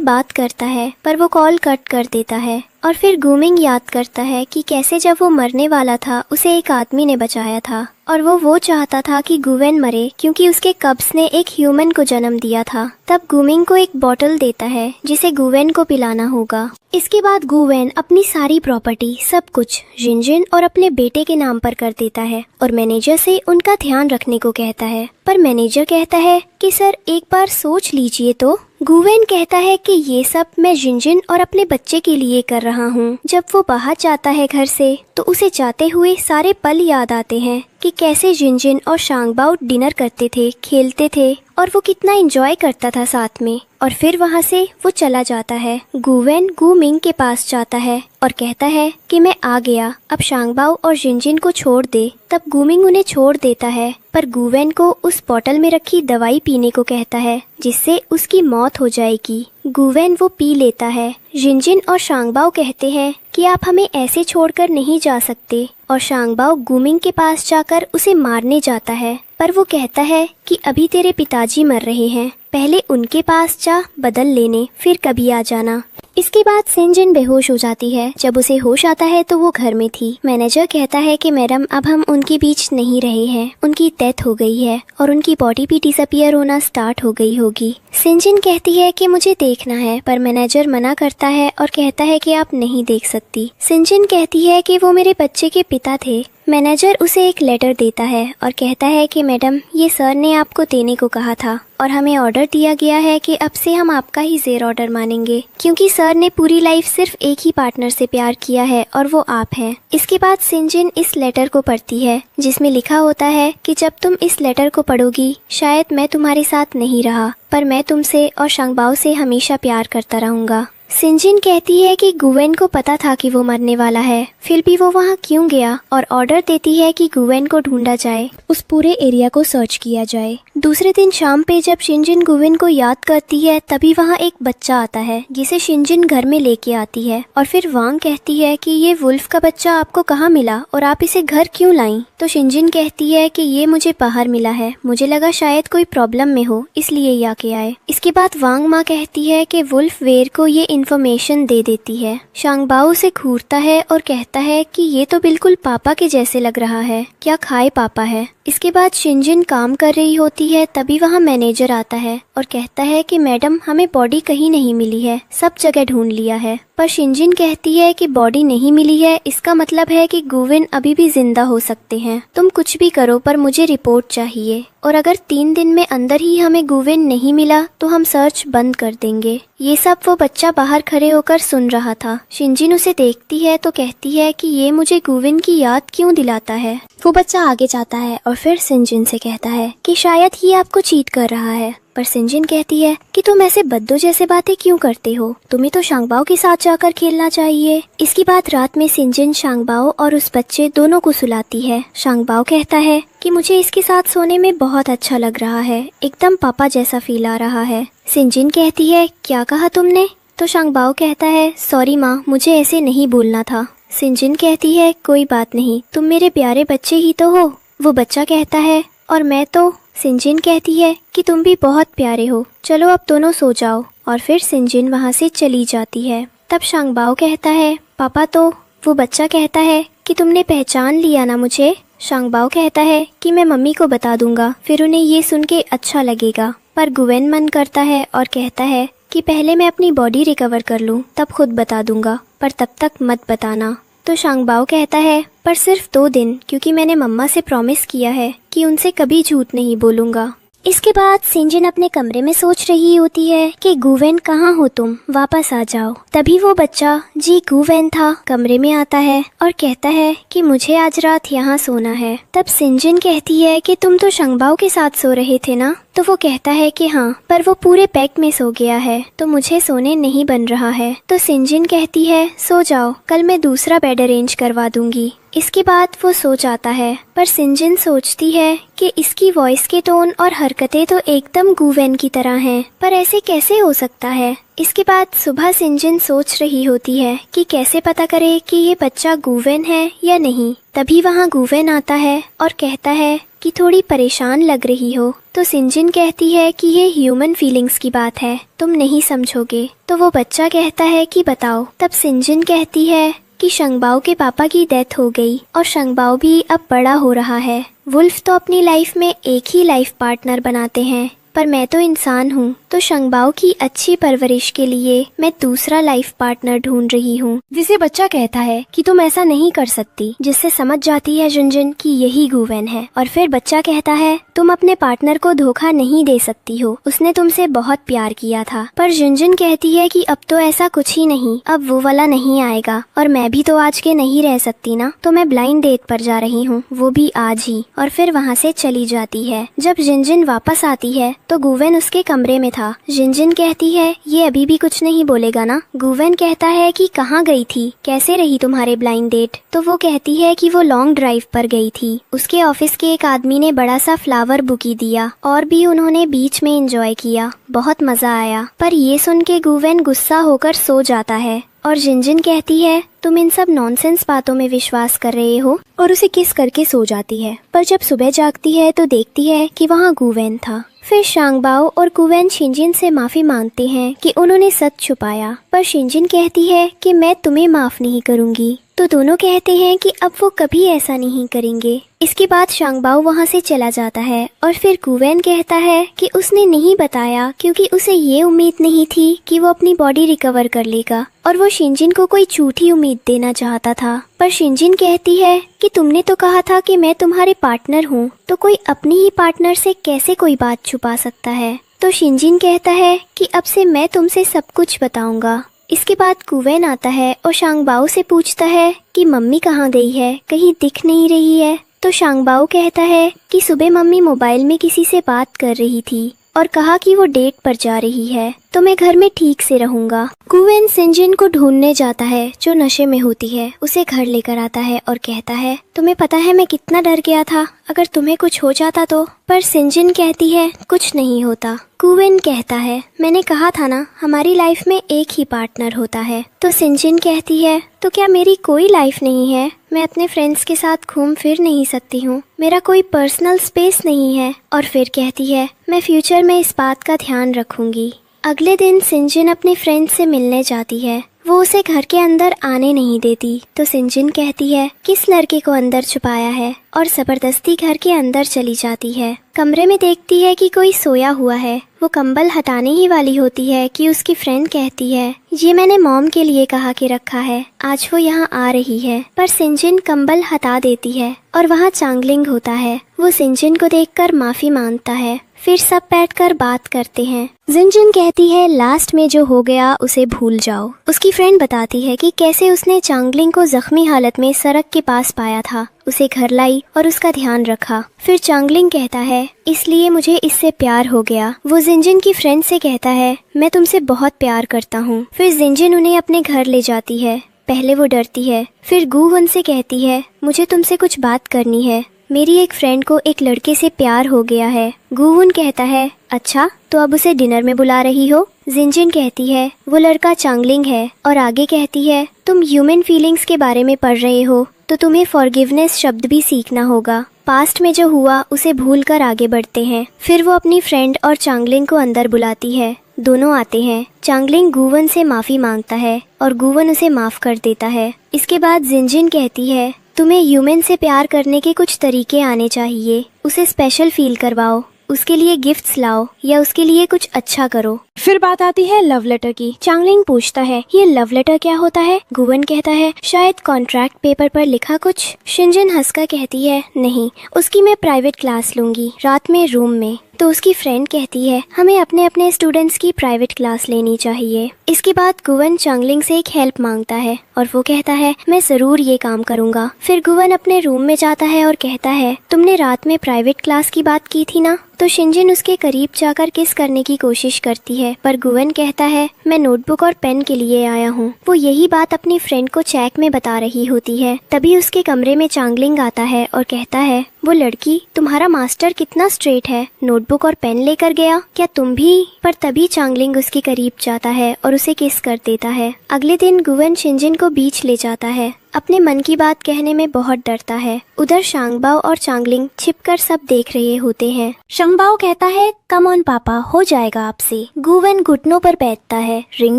बात करता है पर वो कॉल कट कर देता है और फिर गुमिंग याद करता है कि कैसे जब वो मरने वाला था उसे एक आदमी ने बचाया था और वो चाहता था कि गुवेन मरे क्योंकि उसके कब्ज ने एक ह्यूमन को जन्म दिया था। तब गुमिंग को एक बॉटल देता है जिसे गुवेन को पिलाना होगा। इसके बाद गुवेन अपनी सारी प्रॉपर्टी सब कुछ जिनजिन और अपने बेटे के नाम पर कर देता है और मैनेजर से उनका ध्यान रखने को कहता है। पर मैनेजर कहता है कि सर एक बार सोच लीजिए तो। गुवेन कहता है कि ये सब मैं जिनजिन और अपने बच्चे के लिए कर रहा हूँ। जब वो बाहर जाता है घर से तो उसे जाते हुए सारे पल याद आते हैं कि कैसे जिनजिन और शांगबाओ डिनर करते थे, खेलते थे और वो कितना एंजॉय करता था साथ में। और फिर वहाँ से वो चला जाता है। गुवेन गु मिंग के पास जाता है और कहता है कि मैं आ गया, अब शांगबाओ और जिनजिन को छोड़ दे। तब गुमिंग उन्हें छोड़ देता है पर गुवेन को उस बोतल में रखी दवाई पीने को कहता है जिससे उसकी मौत हो जाएगी। गुवेन वो पी लेता है। जिनजिन और शांगबाओ कहते हैं कि आप हमें ऐसे छोड़कर नहीं जा सकते और शांगबाओ गुमिंग के पास जाकर उसे मारने जाता है पर वो कहता है कि अभी तेरे पिताजी मर रहे हैं, पहले उनके पास जा बदल लेने, फिर कभी आ जाना। इसके बाद सिंजिन बेहोश हो जाती है। जब उसे होश आता है तो वो घर में थी। मैनेजर कहता है कि मैडम अब हम उनके बीच नहीं रहे हैं, उनकी डेथ हो गई है और उनकी बॉडी भी डिसअपियर होना स्टार्ट हो गई होगी। सिंजिन कहती है कि मुझे देखना है पर मैनेजर मना करता है और कहता है कि आप नहीं देख सकती। सिंजिन कहती है कि वो मेरे बच्चे के पिता थे। मैनेजर उसे एक लेटर देता है और कहता है कि मैडम ये सर ने आपको देने को कहा था और हमें ऑर्डर दिया गया है कि अब से हम आपका ही जेर ऑर्डर मानेंगे क्योंकि सर ने पूरी लाइफ सिर्फ एक ही पार्टनर से प्यार किया है और वो आप हैं। इसके बाद सिंजिन इस लेटर को पढ़ती है जिसमें लिखा होता है कि जब तुम इस लेटर को पढ़ोगी शायद मैं तुम्हारे साथ नहीं रहा पर मैं तुमसे और शांगबाओ से हमेशा प्यार करता रहूंगा। सिंजिन कहती है कि गुवेन को पता था कि वो मरने वाला है, फिर भी वो वहाँ क्यों गया और ऑर्डर देती है कि गुवेन को ढूंढा जाए, उस पूरे एरिया को सर्च किया जाए। दूसरे दिन शाम पे जब शिंजिन गुवेन को याद करती है तभी वहाँ एक बच्चा आता है जिसे शिंजिन घर में लेके आती है और फिर वांग कहती है कि ये वुल्फ का बच्चा आपको कहाँ मिला और आप इसे घर क्यों लाई। तो शिंजिन कहती है कि ये मुझे बाहर मिला है, मुझे लगा शायद कोई प्रॉब्लम में हो इसलिए ये आके आए। इसके बाद वांग माँ कहती है कि वुल्फ वेर को ये इन्फॉर्मेशन दे देती है। शांगबाओ उसे घूरता है और कहता है कि ये तो बिल्कुल पापा के जैसे लग रहा है, क्या खाए पापा है। इसके बाद शिंजिन काम कर रही होती है तभी वहाँ मैनेजर आता है और कहता है कि मैडम हमें बॉडी कहीं नहीं मिली है, सब जगह ढूंढ लिया है। पर शिंजिन कहती है कि बॉडी नहीं मिली है इसका मतलब है कि गुवेन अभी भी जिंदा हो सकते हैं, तुम कुछ भी करो पर मुझे रिपोर्ट चाहिए और अगर 3 दिन में अंदर ही हमें गुवेन नहीं मिला तो हम सर्च बंद कर देंगे। ये सब वो बच्चा बाहर खड़े होकर सुन रहा था। शिंजिन उसे देखती है तो कहती है कि ये मुझे गुवेन की याद क्यों दिलाता है। वो बच्चा आगे जाता है और फिर शिंजिन से कहता है कि शायद ये आपको चीट कर रहा है। पर शिंजिन कहती है कि तुम ऐसे बद्दों जैसे बातें क्यों करते हो, तुम्हें तो शांगबाओ के साथ जाकर खेलना चाहिए। इसके बाद रात में शिंजिन शांगबाओ और उस बच्चे दोनों को सुलाती है। शांगबाओ कहता है कि मुझे इसके साथ सोने में बहुत अच्छा लग रहा है, एकदम पापा जैसा फील आ रहा है। शिंजिन कहती है क्या कहा तुमने? तो शांगबाओ कहता है सॉरी माँ, मुझे ऐसे नहीं बोलना था। शिंजिन कहती है कोई बात नहीं, तुम मेरे प्यारे बच्चे ही तो हो। वो बच्चा कहता है और मैं तो। शिंजिन कहती है कि तुम भी बहुत प्यारे हो, चलो अब दोनों सो जाओ। और फिर शिंजिन वहाँ से चली जाती है। तब शांगबाओ कहता है पापा तो। वो बच्चा कहता है कि तुमने पहचान लिया ना मुझे। शांगबाओ कहता है कि मैं मम्मी को बता दूंगा, फिर उन्हें ये सुन के अच्छा लगेगा। पर गुवेन मन करता है और कहता है कि पहले मैं अपनी बॉडी रिकवर कर लूँ तब खुद बता दूंगा, पर तब तक मत बताना। तो शांगबाओ कहता है पर सिर्फ 2 दिन, क्योंकि मैंने मम्मा से प्रॉमिस किया है कि उनसे कभी झूठ नहीं बोलूंगा। इसके बाद शिंजिन अपने कमरे में सोच रही होती है कि गुवेन कहाँ हो तुम, वापस आ जाओ। तभी वो बच्चा जी गुवेन था कमरे में आता है और कहता है कि मुझे आज रात यहाँ सोना है। तब शिंजिन कहती है कि तुम तो शांगबाओ के साथ सो रहे थे ना? तो वो कहता है कि हाँ, पर वो पूरे पैक में सो गया है तो मुझे सोने नहीं बन रहा है। तो शिंजिन कहती है सो जाओ, कल मैं दूसरा बेड अरेंज करवा दूंगी। इसके बाद वो सो जाता है, पर सिंजिन सोचती है कि इसकी वॉइस के टोन और हरकतें तो एकदम गुवेन की तरह हैं, पर ऐसे कैसे हो सकता है। इसके बाद सुबह सिंजिन सोच रही होती है कि कैसे पता करे कि ये बच्चा गुवेन है या नहीं। तभी वहाँ गुवेन आता है और कहता है कि थोड़ी परेशान लग रही हो। तो सिंजिन कहती है कि ये ह्यूमन फीलिंग्स की बात है, तुम नहीं समझोगे। तो वो बच्चा कहता है कि बताओ। तब सिंजिन कहती है कि शंगबाओ के पापा की डेथ हो गई और शंगबाओ भी अब बड़ा हो रहा है। वुल्फ तो अपनी लाइफ में एक ही लाइफ पार्टनर बनाते हैं, पर मैं तो इंसान हूँ, तो शंगबाओ की अच्छी परवरिश के लिए मैं दूसरा लाइफ पार्टनर ढूंढ रही हूँ। जिसे बच्चा कहता है कि तुम ऐसा नहीं कर सकती, जिससे समझ जाती है जिनजिन कि यही गुवेन है। और फिर बच्चा कहता है तुम अपने पार्टनर को धोखा नहीं दे सकती हो, उसने तुमसे बहुत प्यार किया था। पर जिनजिन कहती है कि अब तो ऐसा कुछ ही नहीं, अब वो वाला नहीं आएगा और मैं भी तो आज के नहीं रह सकती ना, तो मैं ब्लाइंड डेट पर जा रही हूँ, वो भी आज ही। और फिर वहाँ से चली जाती है। जब जिनजिन वापस आती है तो गुवेन उसके कमरे में था। जिनजिन कहती है ये अभी भी कुछ नहीं बोलेगा ना। गुवेन कहता है कि कहाँ गई थी, कैसे रही तुम्हारे ब्लाइंड डेट। तो वो कहती है कि वो लॉन्ग ड्राइव पर गई थी। उसके ऑफिस के एक आदमी ने बड़ा सा फ्लावर बुकी दिया और भी उन्होंने बीच में एंजॉय किया, बहुत मजा आया। पर ये सुन के गुवेन गुस्सा होकर सो जाता है और जिनजिन कहती है तुम इन सब नॉनसेंस बातों में विश्वास कर रहे हो, और उसे किस करके सो जाती है। पर जब सुबह जागती है तो देखती है कि वहाँ गुवेन था। फिर शांगबाओ और गुवेन शिनजिन से माफी मांगते हैं कि उन्होंने सच छुपाया, पर शिनजिन कहती है कि मैं तुम्हें माफ नहीं करूंगी। तो दोनों कहते हैं कि अब वो कभी ऐसा नहीं करेंगे। इसके बाद शांगबाओ वहाँ से चला जाता है और फिर गुवेन कहता है कि उसने नहीं बताया क्योंकि उसे ये उम्मीद नहीं थी कि वो अपनी बॉडी रिकवर कर लेगा, और वो शिनजिन को कोई झूठी उम्मीद देना चाहता था। पर शिनजिन कहती है कि तुमने तो कहा था कि मैं तुम्हारे पार्टनर हूँ, तो कोई अपनी ही पार्टनर से कैसे कोई बात छुपा सकता है। तो शिनजिन कहता है कि अब से मैं तुमसे सब कुछ बताऊंगा। इसके बाद गुवेन आता है और शांगबाओ से पूछता है कि मम्मी कहाँ गई है, कहीं दिख नहीं रही है। तो शांगबाओ कहता है कि सुबह मम्मी मोबाइल में किसी से बात कर रही थी और कहा कि वो डेट पर जा रही है, तो मैं घर में ठीक से रहूंगा। गुवेन सिंजिन को ढूंढने जाता है जो नशे में होती है, उसे घर लेकर आता है और कहता है तुम्हें पता है मैं कितना डर गया था, अगर तुम्हें कुछ हो जाता तो। पर सिंजिन कहती है कुछ नहीं होता। गुवेन कहता है मैंने कहा था ना हमारी लाइफ में एक ही पार्टनर होता है। तो सिंजिन कहती है तो क्या मेरी कोई लाइफ नहीं है, मैं अपने फ्रेंड्स के साथ घूम फिर नहीं सकती हूँ, मेरा कोई पर्सनल स्पेस नहीं है। और फिर कहती है मैं फ्यूचर में इस बात का ध्यान रखूंगी। अगले दिन सिंजिन अपने फ्रेंड से मिलने जाती है, वो उसे घर के अंदर आने नहीं देती। तो सिंजिन कहती है किस लड़के को अंदर छुपाया है, और जबरदस्ती घर के अंदर चली जाती है। कमरे में देखती है कि कोई सोया हुआ है। वो कंबल हटाने ही वाली होती है कि उसकी फ्रेंड कहती है ये मैंने मॉम के लिए कहा के रखा है, आज वो यहाँ आ रही है। पर सिंजिन कंबल हटा देती है और वहाँ चांगलिंग होता है। वो सिंजिन को देखकर माफी मांगता है, फिर सब बैठकर बात करते हैं। जिनजिन कहती है लास्ट में जो हो गया उसे भूल जाओ। उसकी फ्रेंड बताती है कि कैसे उसने चांगलिंग को जख्मी हालत में सड़क के पास पाया था, उसे घर लाई और उसका ध्यान रखा। फिर चांगलिंग कहता है इसलिए मुझे इससे प्यार हो गया। वो जिनजिन की फ्रेंड से कहता है मैं तुमसे बहुत प्यार करता हूँ। फिर जिनजिन उन्हें अपने घर ले जाती है। पहले वो डरती है, फिर गुवन से कहती है मुझे तुमसे कुछ बात करनी है, मेरी एक फ्रेंड को एक लड़के से प्यार हो गया है। गुवन कहता है अच्छा, तो अब उसे डिनर में बुला रही हो। जिनजिन कहती है वो लड़का चांगलिंग है, और आगे कहती है तुम ह्यूमन फीलिंग्स के बारे में पढ़ रहे हो तो तुम्हें फॉरगिवनेस शब्द भी सीखना होगा। पास्ट में जो हुआ उसे भूल कर आगे बढ़ते हैं। फिर वो अपनी फ्रेंड और चांगलिंग को अंदर बुलाती है। दोनों आते हैं। चांगलिंग गुवन से माफी मांगता है और गुवन उसे माफ कर देता है। इसके बाद जिनजिन कहती है तुम्हें ह्यूमन से प्यार करने के कुछ तरीके आने चाहिए, उसे स्पेशल फील करवाओ, उसके लिए गिफ्ट्स लाओ या उसके लिए कुछ अच्छा करो। फिर बात आती है लव लेटर की। चांगलिंग पूछता है ये लव लेटर क्या होता है। गुवन कहता है शायद कॉन्ट्रैक्ट पेपर पर लिखा कुछ। शिनजिन हंसकर कहती है नहीं, उसकी मैं प्राइवेट क्लास लूंगी रात में रूम में। तो उसकी फ्रेंड कहती है हमें अपने अपने स्टूडेंट्स की प्राइवेट क्लास लेनी चाहिए। इसके बाद गुवन चांगलिंग से एक हेल्प मांगता है और वो कहता है मैं जरूर ये काम करूँगा। फिर गुवन अपने रूम में जाता है और कहता है तुमने रात में प्राइवेट क्लास की बात की थी ना। तो शिनजिन उसके करीब जाकर किस करने की कोशिश करती है, पर गुवन कहता है मैं नोटबुक और पेन के लिए आया हूँ। वो यही बात अपनी फ्रेंड को चैक में बता रही होती है। तभी उसके कमरे में चांगलिंग आता है और कहता है वो लड़की तुम्हारा मास्टर कितना स्ट्रेट है, नोटबुक और पेन लेकर गया, क्या तुम भी? पर तभी चांगलिंग उसके करीब जाता है और उसे किस कर देता है। अगले दिन गुवन शिनजिन को बीच ले जाता है। अपने मन की बात कहने में बहुत डरता है। उधर शांगबाओ और चांगलिंग छिपकर सब देख रहे होते हैं। शांगबाओ कहता है कम ऑन पापा, हो जाएगा आपसे। गुवन घुटनों पर बैठता है, रिंग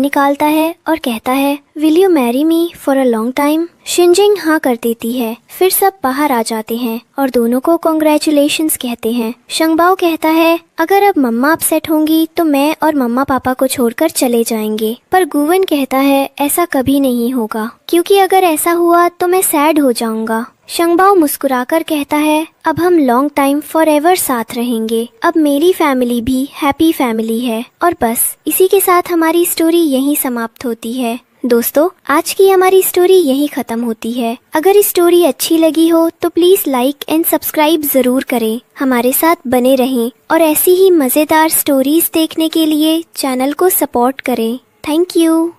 निकालता है और कहता है will you marry me for a long time. शिनजिन हाँ कर देती है। फिर सब बाहर आ जाते हैं और दोनों को कॉन्ग्रेचुलेशंस कहते हैं। शांगबाओ कहता है अगर अब मम्मा अपसेट होंगी तो मैं और मम्मा पापा को छोड़कर चले जाएंगे। पर गुवन कहता है ऐसा कभी नहीं होगा, क्योंकि अगर ऐसा हुआ तो मैं सैड हो जाऊंगा। शांगबाओ मुस्कुराकर कहता है अब हम लॉन्ग टाइम फॉर एवर साथ रहेंगे। अब मेरी फैमिली भी हैप्पी फैमिली है। और बस इसी के साथ हमारी स्टोरी यहीं समाप्त होती है। दोस्तों, आज की हमारी स्टोरी यहीं खत्म होती है। अगर इस स्टोरी अच्छी लगी हो तो प्लीज लाइक एंड सब्सक्राइब जरूर करें, हमारे साथ बने रहें और ऐसी ही मजेदार स्टोरीज देखने के लिए चैनल को सपोर्ट करें। Thank you.